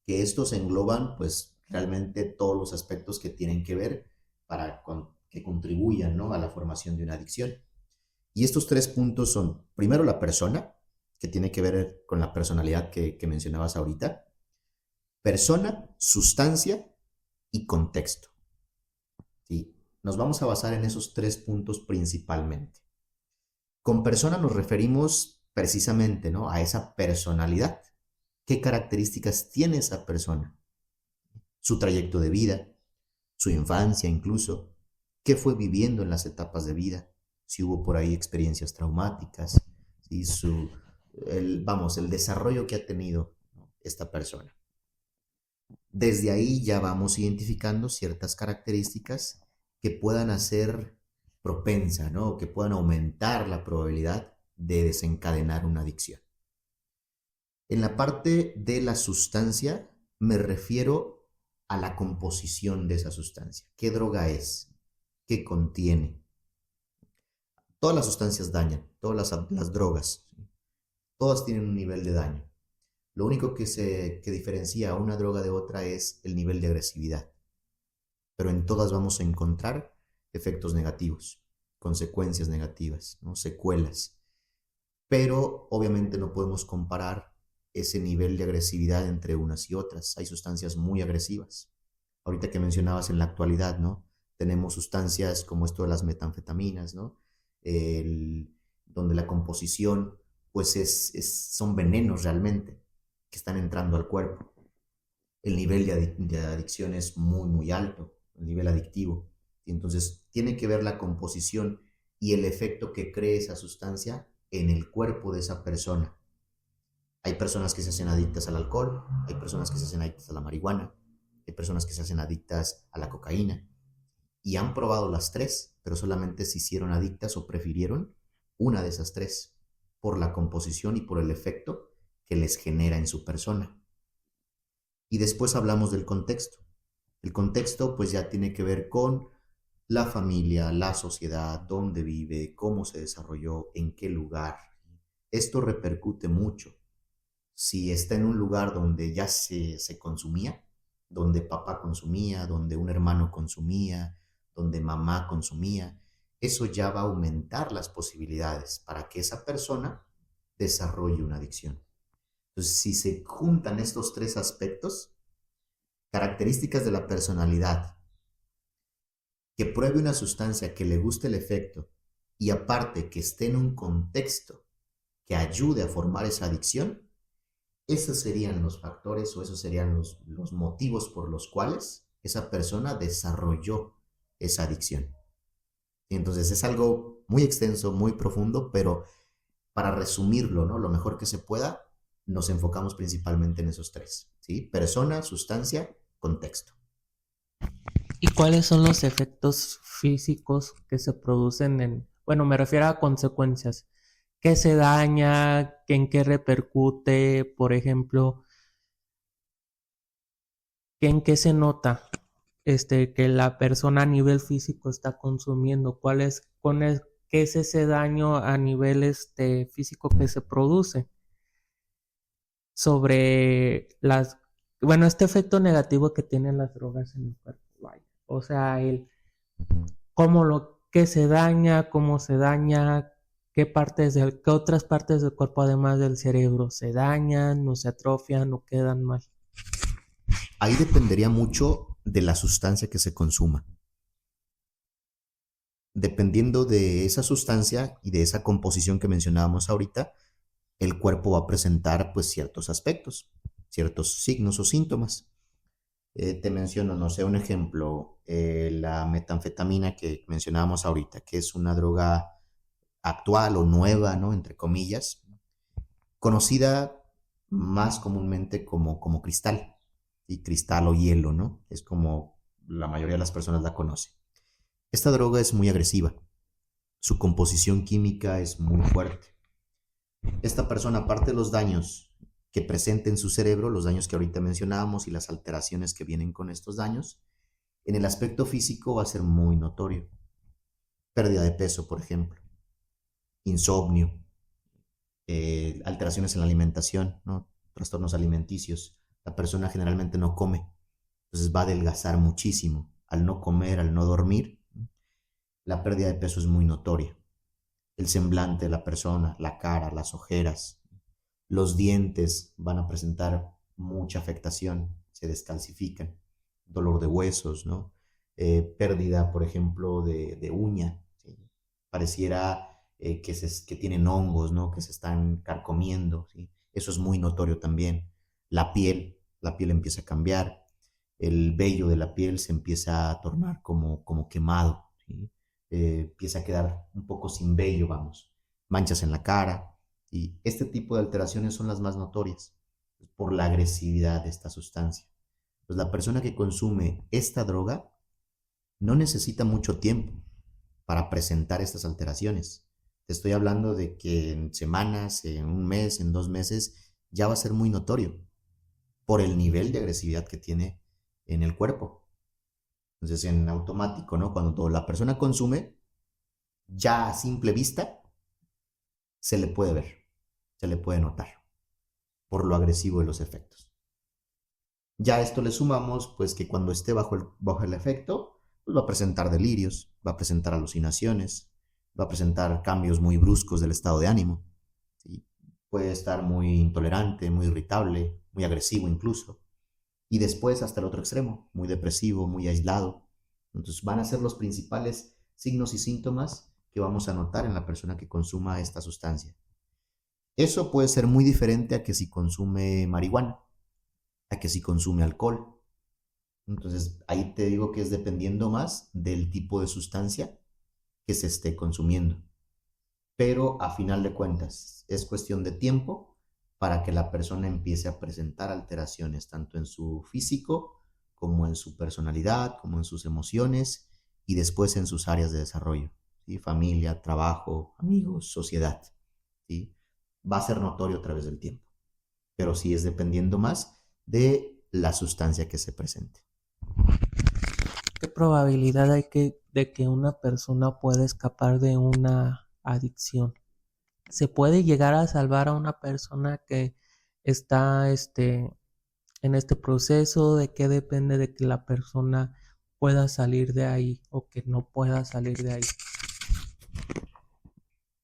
que estos engloban pues realmente todos los aspectos que tienen que ver para que contribuyan, ¿no?, a la formación de una adicción. Y estos 3 puntos son, primero, la persona, que tiene que ver con la personalidad que mencionabas ahorita. Persona, sustancia y contexto. ¿Sí? Nos vamos a basar en esos 3 puntos principalmente. Con persona nos referimos precisamente, ¿no?, a esa personalidad. ¿Qué características tiene esa persona? Su trayecto de vida, su infancia incluso, qué fue viviendo en las etapas de vida, si hubo por ahí experiencias traumáticas, ¿sí? El desarrollo que ha tenido, ¿no?, esta persona. Desde ahí ya vamos identificando ciertas características que puedan hacer propensa, ¿no?, que puedan aumentar la probabilidad de desencadenar una adicción. En la parte de la sustancia me refiero a la composición de esa sustancia. ¿Qué droga es? ¿Qué contiene? Todas las sustancias dañan, todas las drogas, ¿sí? Todas tienen un nivel de daño. Lo único que diferencia a una droga de otra es el nivel de agresividad. Pero en todas vamos a encontrar efectos negativos, consecuencias negativas, ¿no?, secuelas. Pero obviamente no podemos comparar ese nivel de agresividad entre unas y otras. Hay sustancias muy agresivas. Ahorita que mencionabas en la actualidad, ¿no?, tenemos sustancias como esto de las metanfetaminas, ¿no?, donde la composición pues son venenos realmente que están entrando al cuerpo. El nivel de adicción es muy, muy alto, el nivel adictivo. Y entonces tiene que ver la composición y el efecto que cree esa sustancia en el cuerpo de esa persona. Hay personas que se hacen adictas al alcohol, hay personas que se hacen adictas a la marihuana, hay personas que se hacen adictas a la cocaína y han probado las 3, pero solamente se hicieron adictas o prefirieron una de esas 3 por la composición y por el efecto que les genera en su persona. Y después hablamos del contexto. El contexto pues ya tiene que ver con la familia, la sociedad, dónde vive, cómo se desarrolló, en qué lugar. Esto repercute mucho. Si está en un lugar donde ya se consumía, donde papá consumía, donde un hermano consumía, donde mamá consumía, eso ya va a aumentar las posibilidades para que esa persona desarrolle una adicción. Entonces, si se juntan estos 3 aspectos, características de la personalidad, que pruebe una sustancia que le guste el efecto y aparte que esté en un contexto que ayude a formar esa adicción, esos serían los factores o esos serían los motivos por los cuales esa persona desarrolló esa adicción. Y entonces es algo muy extenso, muy profundo, pero para resumirlo, ¿no?, lo mejor que se pueda, nos enfocamos principalmente en esos 3, ¿sí? Persona, sustancia, contexto. ¿Y cuáles son los efectos físicos que se producen bueno, me refiero a consecuencias? ¿Qué se daña? ¿En qué repercute? Por ejemplo, ¿en qué se nota que la persona a nivel físico está consumiendo? ¿Qué es ese daño a nivel físico que se produce? sobre bueno, este efecto negativo que tienen las drogas en el cuerpo, vaya. O sea, qué se daña, cómo se daña, qué otras partes del cuerpo además del cerebro se dañan, o se atrofian o quedan mal. Ahí dependería mucho de la sustancia que se consuma. Dependiendo de esa sustancia y de esa composición que mencionábamos ahorita, el cuerpo va a presentar pues ciertos aspectos, ciertos signos o síntomas. Te menciono, no sé, un ejemplo, la metanfetamina que mencionábamos ahorita, que es una droga actual o nueva, ¿no? Entre comillas, conocida más comúnmente como cristal, y cristal o hielo, ¿no? Es como la mayoría de las personas la conocen. Esta droga es muy agresiva, su composición química es muy fuerte. Esta persona, aparte de los daños que presenta en su cerebro, los daños que ahorita mencionábamos y las alteraciones que vienen con estos daños, en el aspecto físico va a ser muy notorio. Pérdida de peso, por ejemplo, insomnio, alteraciones en la alimentación, ¿no? Trastornos alimenticios. La persona generalmente no come, entonces va a adelgazar muchísimo. Al no comer, al no dormir, la pérdida de peso es muy notoria. El semblante de la persona, la cara, las ojeras, los dientes van a presentar mucha afectación, se descalcifican, dolor de huesos, ¿no? Pérdida, por ejemplo, de uña, ¿sí? Pareciera que tienen hongos, ¿no? Que se están carcomiendo, ¿sí? Eso es muy notorio también. La piel empieza a cambiar, el vello de la piel se empieza a tornar como quemado, ¿sí? Empieza a quedar un poco sin vello, vamos, manchas en la cara, y este tipo de alteraciones son las más notorias por la agresividad de esta sustancia. Pues la persona que consume esta droga no necesita mucho tiempo para presentar estas alteraciones. Te estoy hablando de que en semanas, en un mes, en 2 meses, ya va a ser muy notorio por el nivel de agresividad que tiene en el cuerpo. Entonces, en automático, ¿no? Cuando la persona consume, ya a simple vista, se le puede ver, se le puede notar por lo agresivo de los efectos. Ya a esto le sumamos, pues, que cuando esté bajo el efecto, pues va a presentar delirios, va a presentar alucinaciones, va a presentar cambios muy bruscos del estado de ánimo, ¿sí? Puede estar muy intolerante, muy irritable, muy agresivo incluso. Y después hasta el otro extremo, muy depresivo, muy aislado. Entonces van a ser los principales signos y síntomas que vamos a notar en la persona que consuma esta sustancia. Eso puede ser muy diferente a que si consume marihuana, a que si consume alcohol. Entonces ahí te digo que es dependiendo más del tipo de sustancia que se esté consumiendo. Pero a final de cuentas es cuestión de tiempo para que la persona empiece a presentar alteraciones tanto en su físico como en su personalidad, como en sus emociones y después en sus áreas de desarrollo, ¿sí? Familia, trabajo, amigos, sociedad, ¿sí? Va a ser notorio a través del tiempo, pero sí es dependiendo más de la sustancia que se presente. ¿Qué probabilidad hay de que una persona pueda escapar de una adicción? ¿Se puede llegar a salvar a una persona que está en este proceso? ¿De qué depende de que la persona pueda salir de ahí o que no pueda salir de ahí?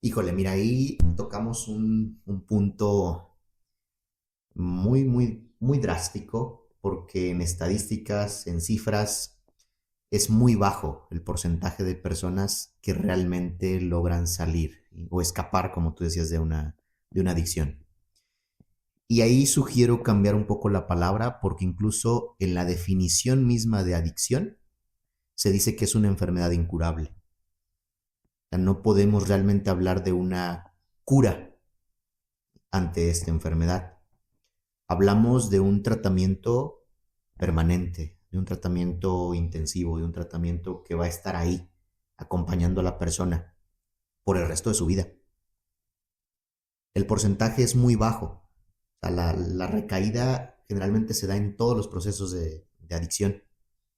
Híjole, mira, ahí tocamos un punto muy, muy, muy drástico, porque en estadísticas, en cifras, es muy bajo el porcentaje de personas que realmente logran salir o escapar, como tú decías, de una adicción. Y ahí sugiero cambiar un poco la palabra, porque incluso en la definición misma de adicción se dice que es una enfermedad incurable. O sea, no podemos realmente hablar de una cura ante esta enfermedad. Hablamos de un tratamiento permanente, de un tratamiento intensivo, de un tratamiento que va a estar ahí acompañando a la persona por el resto de su vida. El porcentaje es muy bajo. O sea, la recaída generalmente se da en todos los procesos de adicción.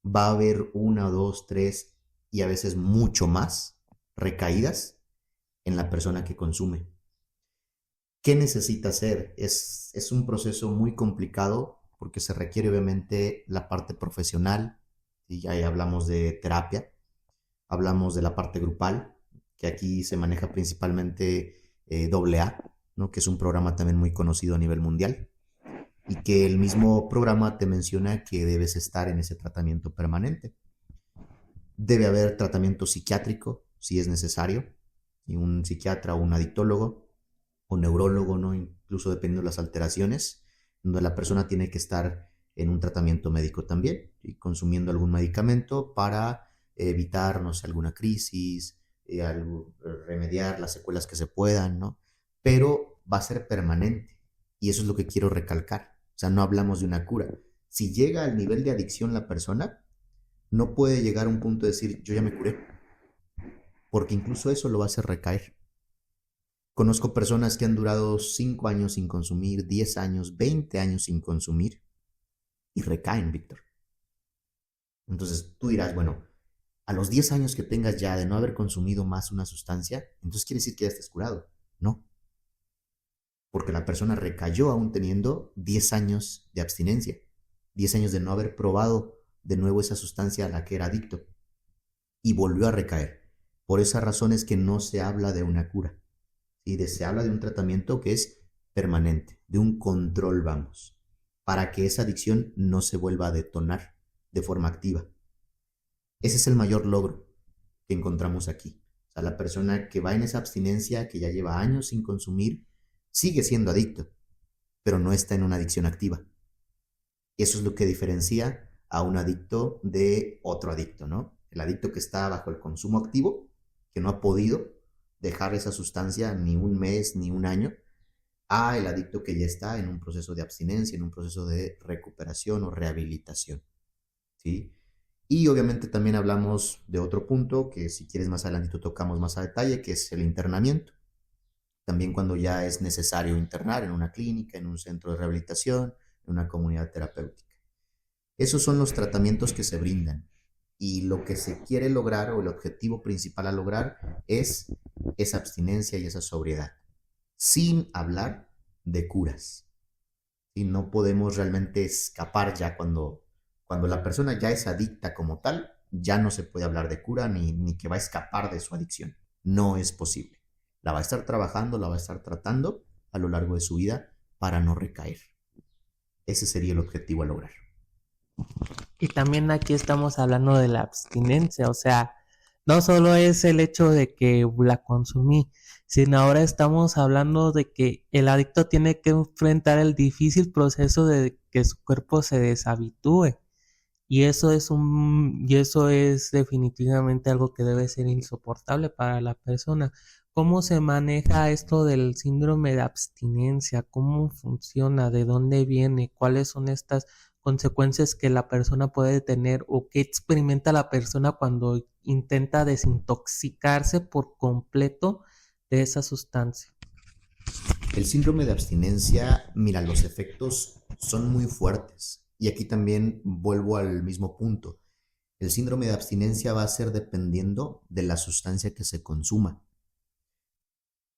Va a haber una, dos, tres y a veces mucho más recaídas en la persona que consume. ¿Qué necesita hacer? Es un proceso muy complicado porque se requiere obviamente la parte profesional, y ya ahí hablamos de terapia, hablamos de la parte grupal, que aquí se maneja principalmente AA, ¿no? Que es un programa también muy conocido a nivel mundial y que el mismo programa te menciona que debes estar en ese tratamiento permanente. Debe haber tratamiento psiquiátrico si es necesario, y un psiquiatra o un adictólogo o neurólogo, ¿no? Incluso dependiendo de las alteraciones, donde la persona tiene que estar en un tratamiento médico también y consumiendo algún medicamento para evitar, no sé, alguna crisis, remediar las secuelas que se puedan, ¿no? Pero va a ser permanente y eso es lo que quiero recalcar. O sea, no hablamos de una cura. Si llega al nivel de adicción la persona, no puede llegar a un punto de decir, yo ya me curé, porque incluso eso lo va a hacer recaer. Conozco personas que han durado 5 años sin consumir, 10 años, 20 años sin consumir y recaen, Víctor. Entonces tú dirás, bueno, a los 10 años que tengas ya de no haber consumido más una sustancia, entonces quiere decir que ya estés curado. No, porque la persona recayó aún teniendo 10 años de abstinencia, 10 años de no haber probado de nuevo esa sustancia a la que era adicto y volvió a recaer. Por esa razón es que no se habla de una cura, ¿sí? Se habla de un tratamiento que es permanente, de un control, vamos, para que esa adicción no se vuelva a detonar de forma activa. Ese es el mayor logro que encontramos aquí. O sea, la persona que va en esa abstinencia, que ya lleva años sin consumir, sigue siendo adicto, pero no está en una adicción activa. Eso es lo que diferencia a un adicto de otro adicto, ¿no? El adicto que está bajo el consumo activo, que no ha podido dejar esa sustancia ni un mes ni un año, a el adicto que ya está en un proceso de abstinencia, en un proceso de recuperación o rehabilitación, ¿sí? Y obviamente también hablamos de otro punto que si quieres más adelante tocamos más a detalle, que es el internamiento. También cuando ya es necesario internar en una clínica, en un centro de rehabilitación, en una comunidad terapéutica. Esos son los tratamientos que se brindan. Y lo que se quiere lograr o el objetivo principal a lograr es esa abstinencia y esa sobriedad, sin hablar de curas. Y no podemos realmente escapar ya cuando la persona ya es adicta como tal, ya no se puede hablar de cura ni que va a escapar de su adicción. No es posible. La va a estar trabajando, la va a estar tratando a lo largo de su vida para no recaer. Ese sería el objetivo a lograr. Y también aquí estamos hablando de la abstinencia, o sea, no solo es el hecho de que la consumí, sino ahora estamos hablando de que el adicto tiene que enfrentar el difícil proceso de que su cuerpo se deshabitúe. Y eso es definitivamente algo que debe ser insoportable para la persona. ¿Cómo se maneja esto del síndrome de abstinencia? ¿Cómo funciona? ¿De dónde viene? ¿Cuáles son estas consecuencias que la persona puede tener o qué experimenta la persona cuando intenta desintoxicarse por completo de esa sustancia? El síndrome de abstinencia, mira, los efectos son muy fuertes. Y aquí también vuelvo al mismo punto. El síndrome de abstinencia va a ser dependiendo de la sustancia que se consuma.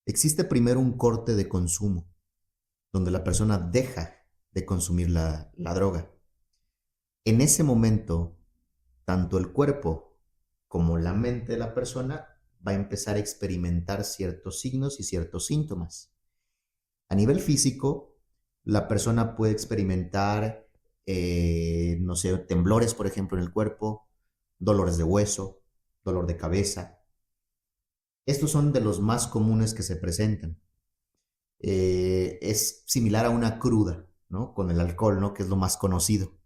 Existe primero un corte de consumo, donde la persona deja de consumir la droga. En ese momento, tanto el cuerpo como la mente de la persona va a empezar a experimentar ciertos signos y ciertos síntomas. A nivel físico, la persona puede experimentar, no sé, temblores, por ejemplo, en el cuerpo, dolores de hueso, dolor de cabeza. Estos son de los más comunes que se presentan. Es similar a una cruda, ¿no? Con el alcohol, ¿no? Que es lo más conocido.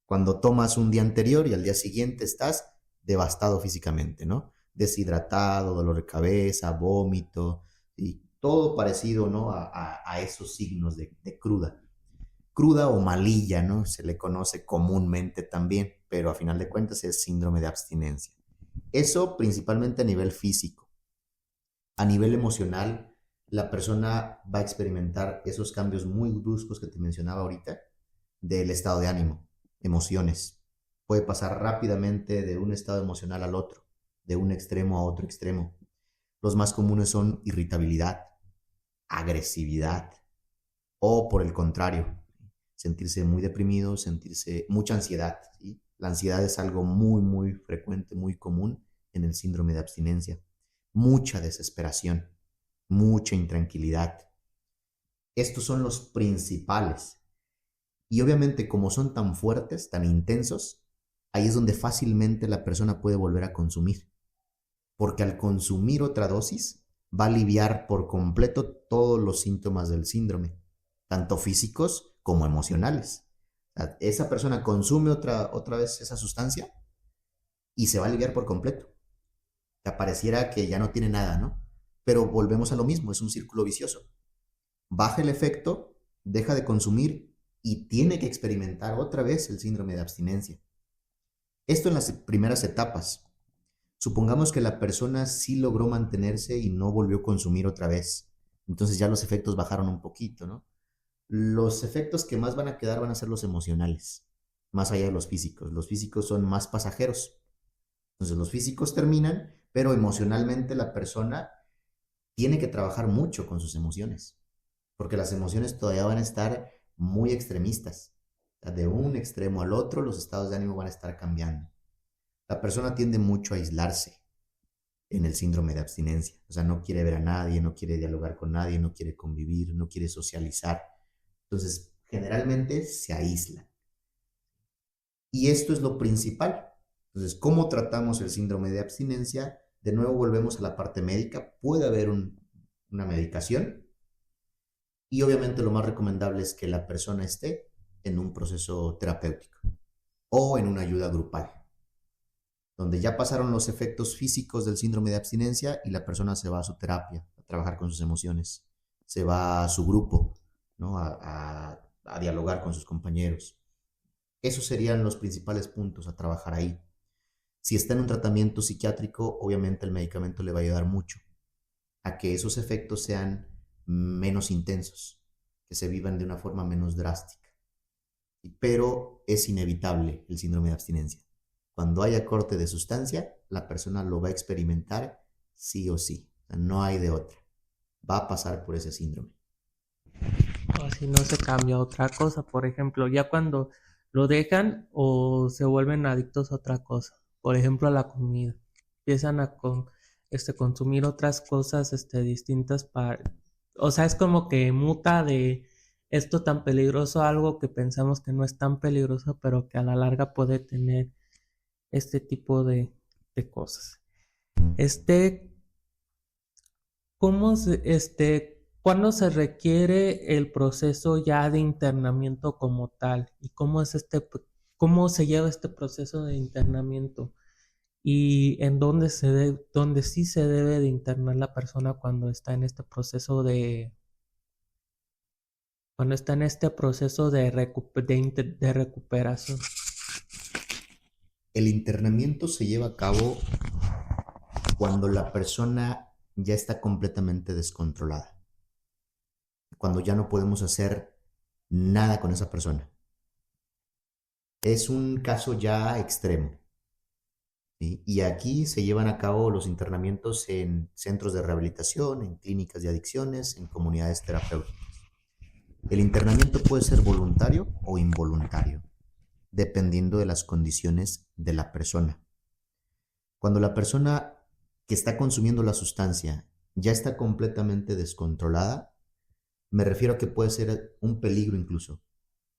Cuando tomas un día anterior y al día siguiente estás devastado físicamente, ¿no? Deshidratado, dolor de cabeza, vómito y todo parecido, ¿no? A esos signos de cruda. Cruda o malilla, ¿no? Se le conoce comúnmente también, pero a final de cuentas es síndrome de abstinencia. Eso principalmente a nivel físico. A nivel emocional, la persona va a experimentar esos cambios muy bruscos que te mencionaba ahorita del estado de ánimo, emociones. Puede pasar rápidamente de un estado emocional al otro, de un extremo a otro extremo. Los más comunes son irritabilidad, agresividad, o por el contrario, sentirse muy deprimido, sentirse mucha ansiedad, ¿sí? La ansiedad es algo muy, muy frecuente, muy común en el síndrome de abstinencia. Mucha desesperación, mucha intranquilidad. Estos son los principales. Y obviamente como son tan fuertes, tan intensos, ahí es donde fácilmente la persona puede volver a consumir. Porque al consumir otra dosis, va a aliviar por completo todos los síntomas del síndrome, tanto físicos como emocionales. O sea, esa persona consume otra vez esa sustancia y se va a aliviar por completo. Te pareciera que ya no tiene nada, ¿no? Pero volvemos a lo mismo, es un círculo vicioso. Baja el efecto, deja de consumir y tiene que experimentar otra vez el síndrome de abstinencia. Esto en las primeras etapas. Supongamos que la persona sí logró mantenerse y no volvió a consumir otra vez. Entonces ya los efectos bajaron un poquito, ¿no? Los efectos que más van a quedar van a ser los emocionales, más allá de los físicos. Los físicos son más pasajeros. Entonces los físicos terminan, pero emocionalmente la persona tiene que trabajar mucho con sus emociones, porque las emociones todavía van a estar muy extremistas. O sea, de un extremo al otro, los estados de ánimo van a estar cambiando. La persona tiende mucho a aislarse en el síndrome de abstinencia. O sea, no quiere ver a nadie, no quiere dialogar con nadie, no quiere convivir, no quiere socializar. Entonces, generalmente se aíslan. Y esto es lo principal. Entonces, ¿cómo tratamos el síndrome de abstinencia? De nuevo volvemos a la parte médica. Puede haber una medicación y obviamente lo más recomendable es que la persona esté en un proceso terapéutico o en una ayuda grupal, donde ya pasaron los efectos físicos del síndrome de abstinencia y la persona se va a su terapia, a trabajar con sus emociones, se va a su grupo, ¿no? A dialogar con sus compañeros. Esos serían los principales puntos a trabajar ahí. Si está en un tratamiento psiquiátrico, obviamente el medicamento le va a ayudar mucho a que esos efectos sean menos intensos, que se vivan de una forma menos drástica. Pero es inevitable el síndrome de abstinencia. Cuando haya corte de sustancia, la persona lo va a experimentar sí o sí. O sea, no hay de otra. Va a pasar por ese síndrome. O si no se cambia a otra cosa, por ejemplo, ya cuando lo dejan o se vuelven adictos a otra cosa, por ejemplo a la comida, empiezan a consumir otras cosas distintas o sea, es como que muta de esto tan peligroso a algo que pensamos que no es tan peligroso, pero que a la larga puede tener este tipo de cosas. ¿Cómo cuándo se requiere el proceso ya de internamiento como tal? ¿Y cómo se lleva este proceso de internamiento? ¿Y en dónde sí se debe de internar la persona cuando está en este proceso de recuperación? El internamiento se lleva a cabo cuando la persona ya está completamente descontrolada, cuando ya no podemos hacer nada con esa persona. Es un caso ya extremo, ¿sí? Y aquí se llevan a cabo los internamientos en centros de rehabilitación, en clínicas de adicciones, en comunidades terapéuticas. El internamiento puede ser voluntario o involuntario, dependiendo de las condiciones de la persona. Cuando la persona que está consumiendo la sustancia ya está completamente descontrolada, me refiero a que puede ser un peligro incluso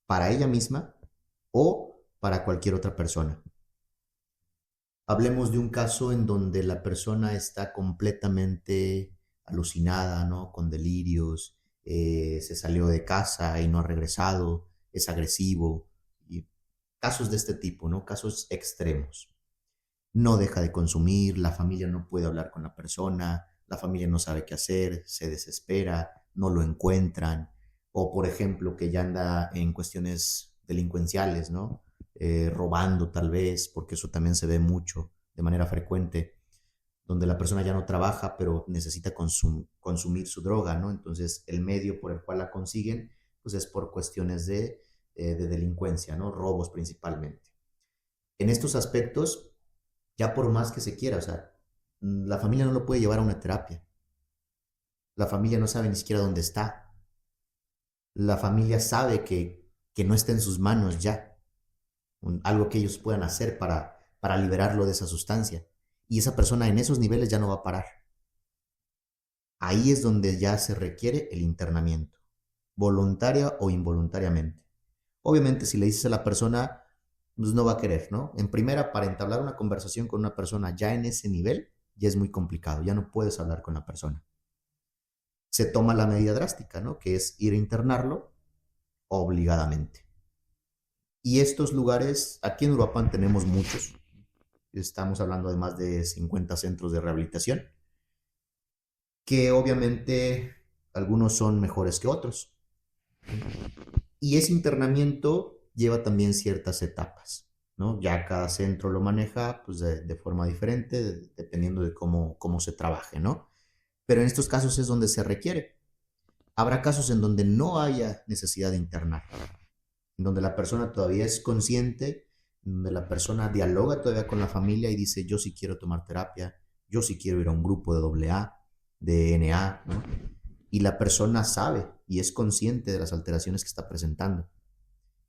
para ella misma o para cualquier otra persona. Hablemos de un caso en donde la persona está completamente alucinada, ¿no? Con delirios, se salió de casa y no ha regresado, es agresivo, y casos de este tipo, ¿no? Casos extremos. No deja de consumir, la familia no puede hablar con la persona, la familia no sabe qué hacer, se desespera, no lo encuentran, o por ejemplo que ya anda en cuestiones delincuenciales, ¿no? Robando tal vez, porque eso también se ve mucho de manera frecuente, donde la persona ya no trabaja, pero necesita consumir su droga, ¿no? Entonces el medio por el cual la consiguen, pues es por cuestiones de delincuencia, ¿no? Robos principalmente. En estos aspectos, ya por más que se quiera, o sea, la familia no lo puede llevar a una terapia. La familia no sabe ni siquiera dónde está. La familia sabe que no está en sus manos ya. Algo que ellos puedan hacer para liberarlo de esa sustancia. Y esa persona en esos niveles ya no va a parar. Ahí es donde ya se requiere el internamiento, voluntaria o involuntariamente. Obviamente, si le dices a la persona, pues no va a querer, ¿no? En primera, para entablar una conversación con una persona ya en ese nivel, ya es muy complicado, ya no puedes hablar con la persona. Se toma la medida drástica, ¿no? Que es ir a internarlo obligadamente. Y estos lugares, aquí en Uruapan tenemos muchos, estamos hablando de más de 50 centros de rehabilitación, que obviamente algunos son mejores que otros. Y ese internamiento lleva también ciertas etapas, ¿no? Ya cada centro lo maneja pues, de forma diferente, dependiendo de cómo se trabaje, ¿no? Pero en estos casos es donde se requiere. Habrá casos en donde no haya necesidad de internar, en donde la persona todavía es consciente, en donde la persona dialoga todavía con la familia y dice, yo sí quiero tomar terapia, yo sí quiero ir a un grupo de AA, de NA, ¿no? Y la persona sabe y es consciente de las alteraciones que está presentando.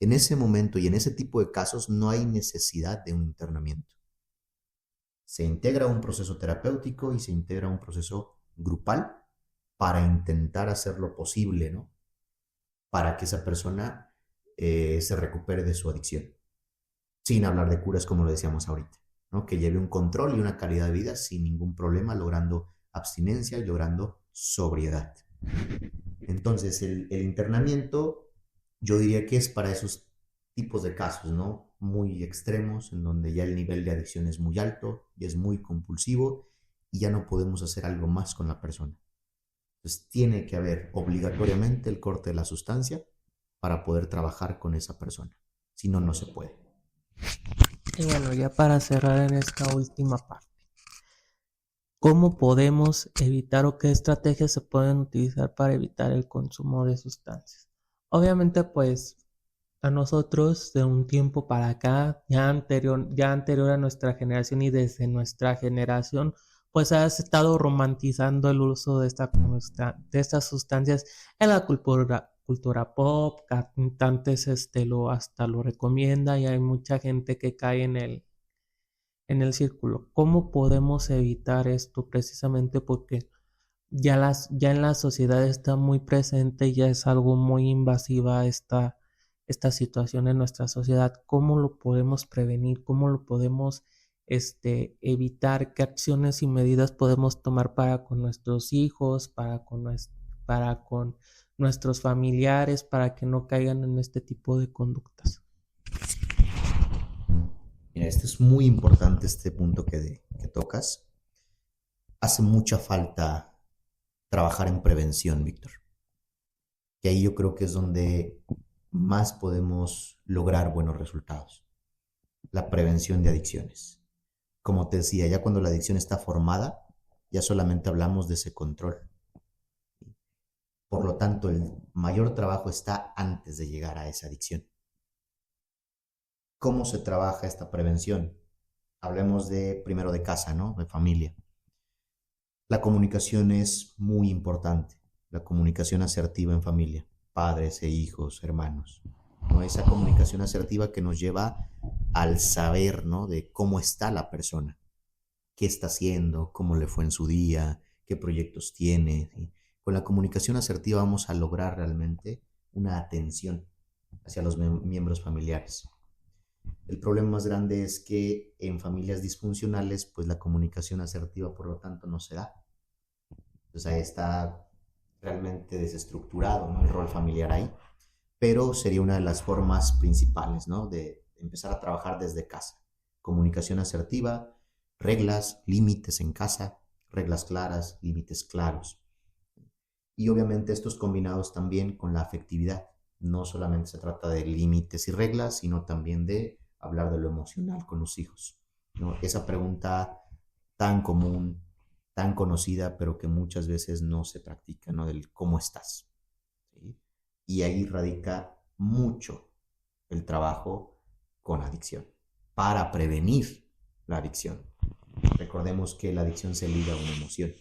En ese momento y en ese tipo de casos no hay necesidad de un internamiento. Se integra un proceso terapéutico y se integra un proceso grupal para intentar hacer lo posible, ¿no? Para que esa persona se recupere de su adicción. Sin hablar de curas como lo decíamos ahorita, ¿no? Que lleve un control y una calidad de vida sin ningún problema, logrando abstinencia y logrando sobriedad. Entonces, el internamiento yo diría que es para esos tipos de casos, ¿no? Muy extremos, en donde ya el nivel de adicción es muy alto y es muy compulsivo y ya no podemos hacer algo más con la persona. Entonces, tiene que haber obligatoriamente el corte de la sustancia para poder trabajar con esa persona. Si no, no se puede. Y bueno, ya para cerrar en esta última parte, ¿cómo podemos evitar o qué estrategias se pueden utilizar para evitar el consumo de sustancias? Obviamente, pues a nosotros de un tiempo para acá, ya anterior a nuestra generación y desde nuestra generación, pues has estado romantizando el uso de estas sustancias en la cultura pop, cantantes hasta lo recomienda y hay mucha gente que cae en el círculo. ¿Cómo podemos evitar esto? Precisamente porque ya en la sociedad está muy presente, ya es algo muy invasiva esta situación en nuestra sociedad. ¿Cómo lo podemos prevenir? ¿Cómo lo podemos evitar? ¿Qué acciones y medidas podemos tomar para con nuestros hijos, para con nuestros familiares, para que no caigan en este tipo de conductas? Mira, este es muy importante, este punto que tocas. Hace mucha falta trabajar en prevención, Víctor. Que ahí yo creo que es donde más podemos lograr buenos resultados. La prevención de adicciones. Como te decía, ya cuando la adicción está formada, ya solamente hablamos de ese control. Por lo tanto, el mayor trabajo está antes de llegar a esa adicción. ¿Cómo se trabaja esta prevención? Hablemos primero de casa, ¿no? De familia. La comunicación es muy importante. La comunicación asertiva en familia. Padres e hijos, hermanos, ¿no? Esa comunicación asertiva que nos lleva al saber, ¿no? De cómo está la persona, qué está haciendo, cómo le fue en su día, qué proyectos tiene, ¿sí? Con la comunicación asertiva vamos a lograr realmente una atención hacia los miembros familiares. El problema más grande es que en familias disfuncionales, pues la comunicación asertiva, por lo tanto, no se da. Entonces ahí está realmente desestructurado, ¿no? El rol familiar ahí, pero sería una de las formas principales, ¿no? De empezar a trabajar desde casa. Comunicación asertiva, reglas, límites en casa, reglas claras, límites claros. Y obviamente estos combinados también con la afectividad. No solamente se trata de límites y reglas, sino también de hablar de lo emocional con los hijos, ¿no? Esa pregunta tan común, tan conocida, pero que muchas veces no se practica, ¿no? Del cómo estás, ¿sí? Y ahí radica mucho el trabajo con adicción, para prevenir la adicción. Recordemos que la adicción se liga a una emoción.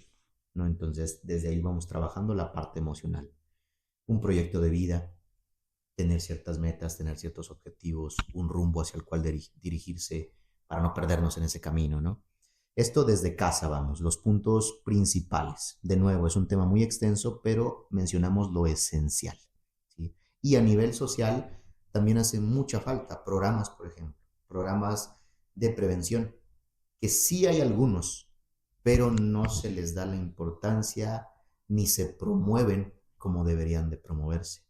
¿no? Entonces, desde ahí vamos trabajando la parte emocional. Un proyecto de vida, tener ciertas metas, tener ciertos objetivos, un rumbo hacia el cual dirigirse para no perdernos en ese camino, ¿no? Esto desde casa, vamos, los puntos principales. De nuevo, es un tema muy extenso, pero mencionamos lo esencial, ¿sí? Y a nivel social también hace mucha falta programas, por ejemplo, programas de prevención, que sí hay algunos, pero no se les da la importancia ni se promueven como deberían de promoverse.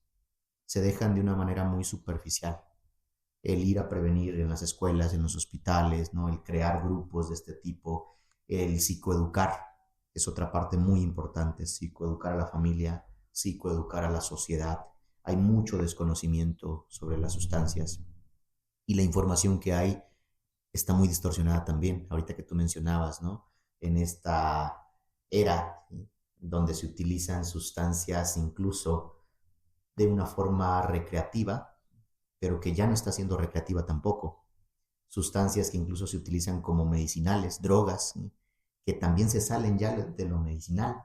Se dejan de una manera muy superficial. El ir a prevenir en las escuelas, en los hospitales, ¿no? El crear grupos de este tipo, el psicoeducar, es otra parte muy importante, psicoeducar a la familia, psicoeducar a la sociedad. Hay mucho desconocimiento sobre las sustancias y la información que hay está muy distorsionada también, ahorita que tú mencionabas, ¿no? En esta era, ¿sí?, donde se utilizan sustancias incluso de una forma recreativa, pero que ya no está siendo recreativa tampoco. Sustancias que incluso se utilizan como medicinales, drogas, ¿sí?, que también se salen ya de lo medicinal.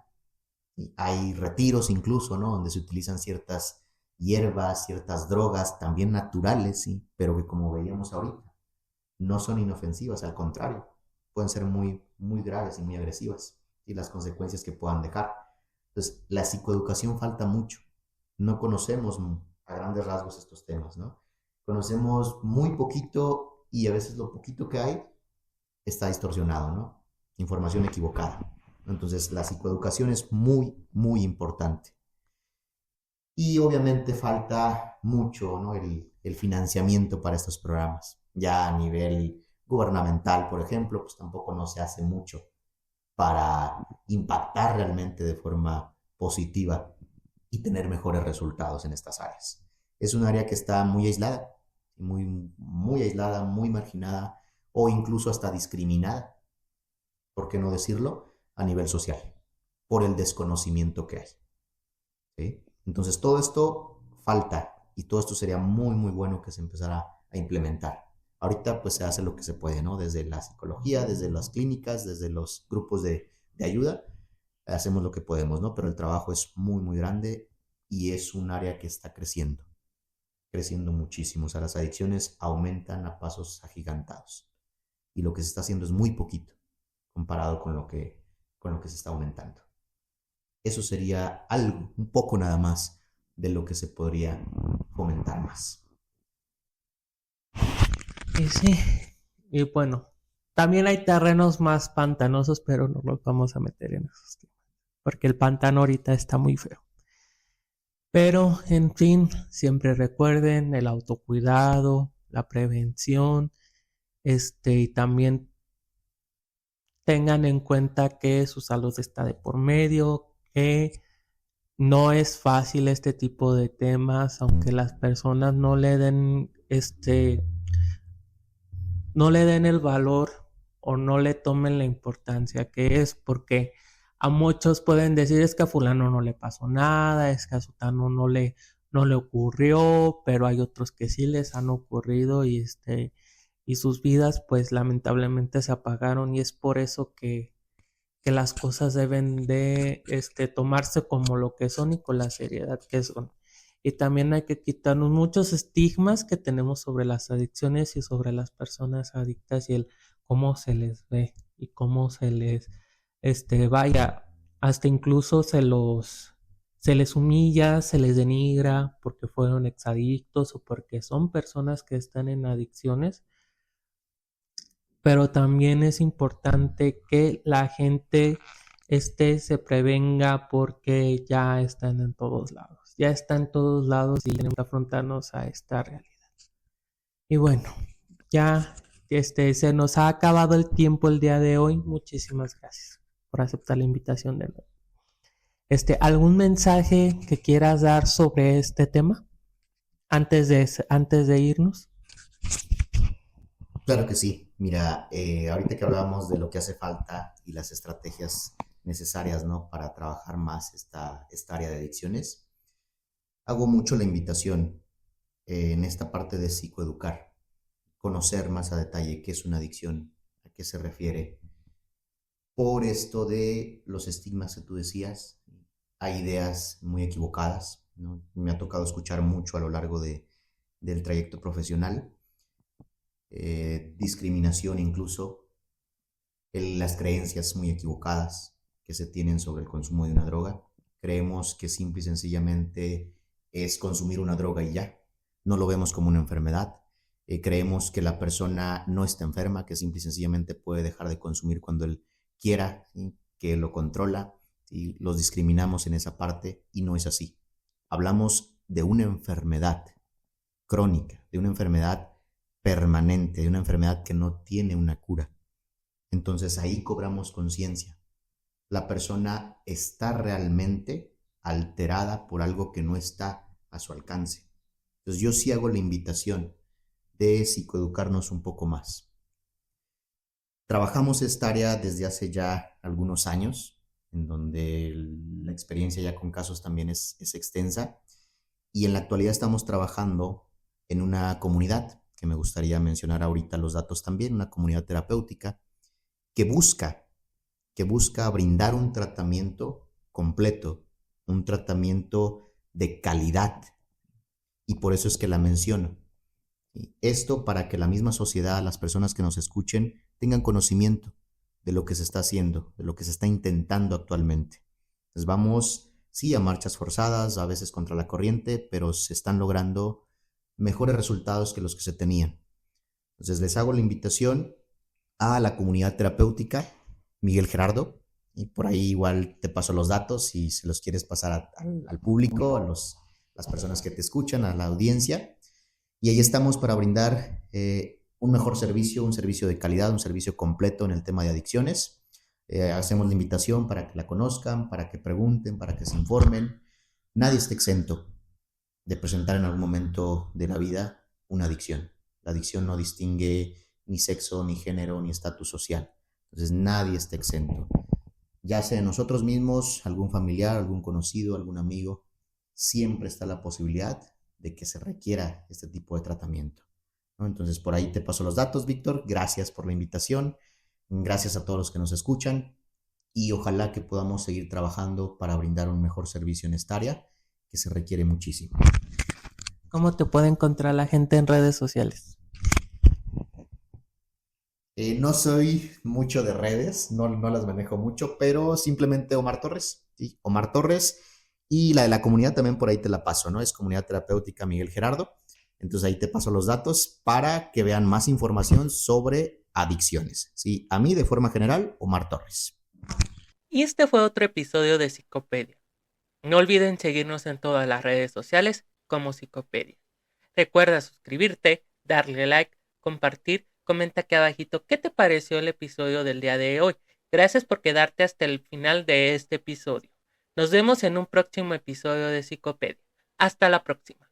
¿Sí? Hay retiros incluso, ¿no?, donde se utilizan ciertas hierbas, ciertas drogas también naturales, ¿sí?, pero que como veíamos ahorita, no son inofensivas, al contrario, pueden ser muy, muy graves y muy agresivas, y las consecuencias que puedan dejar. Entonces, la psicoeducación falta mucho. No conocemos a grandes rasgos estos temas, ¿no? Conocemos muy poquito y a veces lo poquito que hay está distorsionado, ¿no? Información equivocada. Entonces, la psicoeducación es muy, muy importante. Y obviamente falta mucho, ¿no?, el financiamiento para estos programas. Ya a nivel gubernamental, por ejemplo, pues tampoco no se hace mucho para impactar realmente de forma positiva y tener mejores resultados en estas áreas. Es un área que está muy aislada, muy, muy aislada, muy marginada o incluso hasta discriminada, ¿por qué no decirlo?, a nivel social, por el desconocimiento que hay. ¿Sí? Entonces todo esto falta y todo esto sería muy, muy bueno que se empezara a implementar. Ahorita pues se hace lo que se puede, ¿no? Desde la psicología, desde las clínicas, desde los grupos de ayuda, hacemos lo que podemos, ¿no? Pero el trabajo es muy, muy grande y es un área que está creciendo muchísimo. O sea, las adicciones aumentan a pasos agigantados y lo que se está haciendo es muy poquito comparado con lo que se está aumentando. Eso sería algo, un poco nada más, de lo que se podría fomentar más. Y sí, y bueno, también hay terrenos más pantanosos, pero no los vamos a meter en esos temas, porque el pantano ahorita está muy feo. Pero, en fin, siempre recuerden el autocuidado, la prevención, y también tengan en cuenta que su salud está de por medio, que no es fácil este tipo de temas, aunque las personas no le den el valor o no le tomen la importancia que es, porque a muchos pueden decir es que a fulano no le pasó nada, es que a sutano no le ocurrió, pero hay otros que sí les han ocurrido y sus vidas pues lamentablemente se apagaron, y es por eso que las cosas deben de tomarse como lo que son y con la seriedad que son. Y también hay que quitarnos muchos estigmas que tenemos sobre las adicciones y sobre las personas adictas y el cómo se les ve y cómo se les, vaya, hasta incluso se les humilla, se les denigra porque fueron exadictos o porque son personas que están en adicciones. Pero también es importante que la gente se prevenga, porque ya están en todos lados. Ya están en todos lados y tenemos que afrontarnos a esta realidad. Y bueno, ya se nos ha acabado el tiempo el día de hoy. Muchísimas gracias por aceptar la invitación de nuevo. ¿Algún mensaje que quieras dar sobre este tema antes de irnos? Claro que sí. Mira, ahorita que hablábamos de lo que hace falta y las estrategias necesarias, ¿no?, para trabajar más esta área de adicciones, hago mucho la invitación en esta parte de psicoeducar, conocer más a detalle qué es una adicción, a qué se refiere, por esto de los estigmas que tú decías. Hay ideas muy equivocadas, ¿no? Me ha tocado escuchar mucho a lo largo del trayecto profesional, discriminación incluso, las creencias muy equivocadas que se tienen sobre el consumo de una droga. Creemos que simple y sencillamente es consumir una droga y ya. No lo vemos como una enfermedad. Creemos que la persona no está enferma, que simple y sencillamente puede dejar de consumir cuando él quiera, ¿sí? Que lo controla. ¿Sí? Los discriminamos en esa parte y no es así. Hablamos de una enfermedad crónica, de una enfermedad permanente, de una enfermedad que no tiene una cura. Entonces ahí cobramos conciencia. La persona está realmente alterada por algo que no está a su alcance. Entonces yo sí hago la invitación de psicoeducarnos un poco más. Trabajamos esta área desde hace ya algunos años, en donde la experiencia ya con casos también es extensa, y en la actualidad estamos trabajando en una comunidad, que me gustaría mencionar ahorita los datos también, una comunidad terapéutica que busca brindar un tratamiento completo, un tratamiento de calidad, y por eso es que la menciono. Esto para que la misma sociedad, las personas que nos escuchen, tengan conocimiento de lo que se está haciendo, de lo que se está intentando actualmente. Entonces vamos, sí, a marchas forzadas, a veces contra la corriente, pero se están logrando mejores resultados que los que se tenían. Entonces les hago la invitación a la comunidad terapéutica Miguel Gerardo, y por ahí igual te paso los datos si se los quieres pasar al público, las personas que te escuchan, a la audiencia. Y ahí estamos para brindar un mejor servicio, un servicio de calidad, un servicio completo en el tema de adicciones. Hacemos la invitación para que la conozcan, para que pregunten, para que se informen. Nadie está exento de presentar en algún momento de la vida una adicción. La adicción no distingue ni sexo, ni género, ni estatus social. Entonces nadie está exento. Ya sea nosotros mismos, algún familiar, algún conocido, algún amigo, siempre está la posibilidad de que se requiera este tipo de tratamiento, ¿no? Entonces por ahí te paso los datos, Víctor. Gracias por la invitación. Gracias a todos los que nos escuchan y ojalá que podamos seguir trabajando para brindar un mejor servicio en esta área que se requiere muchísimo. ¿Cómo te puede encontrar la gente en redes sociales? No soy mucho de redes, no las manejo mucho, pero simplemente Omar Torres, ¿sí? Omar Torres, y la de la comunidad también por ahí te la paso, ¿no? Es Comunidad Terapéutica Miguel Gerardo. Entonces ahí te paso los datos para que vean más información sobre adicciones, ¿sí? A mí de forma general, Omar Torres. Y este fue otro episodio de Psicopedia. No olviden seguirnos en todas las redes sociales como Psicopedia. Recuerda suscribirte, darle like, compartir, comenta aquí abajito qué te pareció el episodio del día de hoy. Gracias por quedarte hasta el final de este episodio. Nos vemos en un próximo episodio de Psicopedia. Hasta la próxima.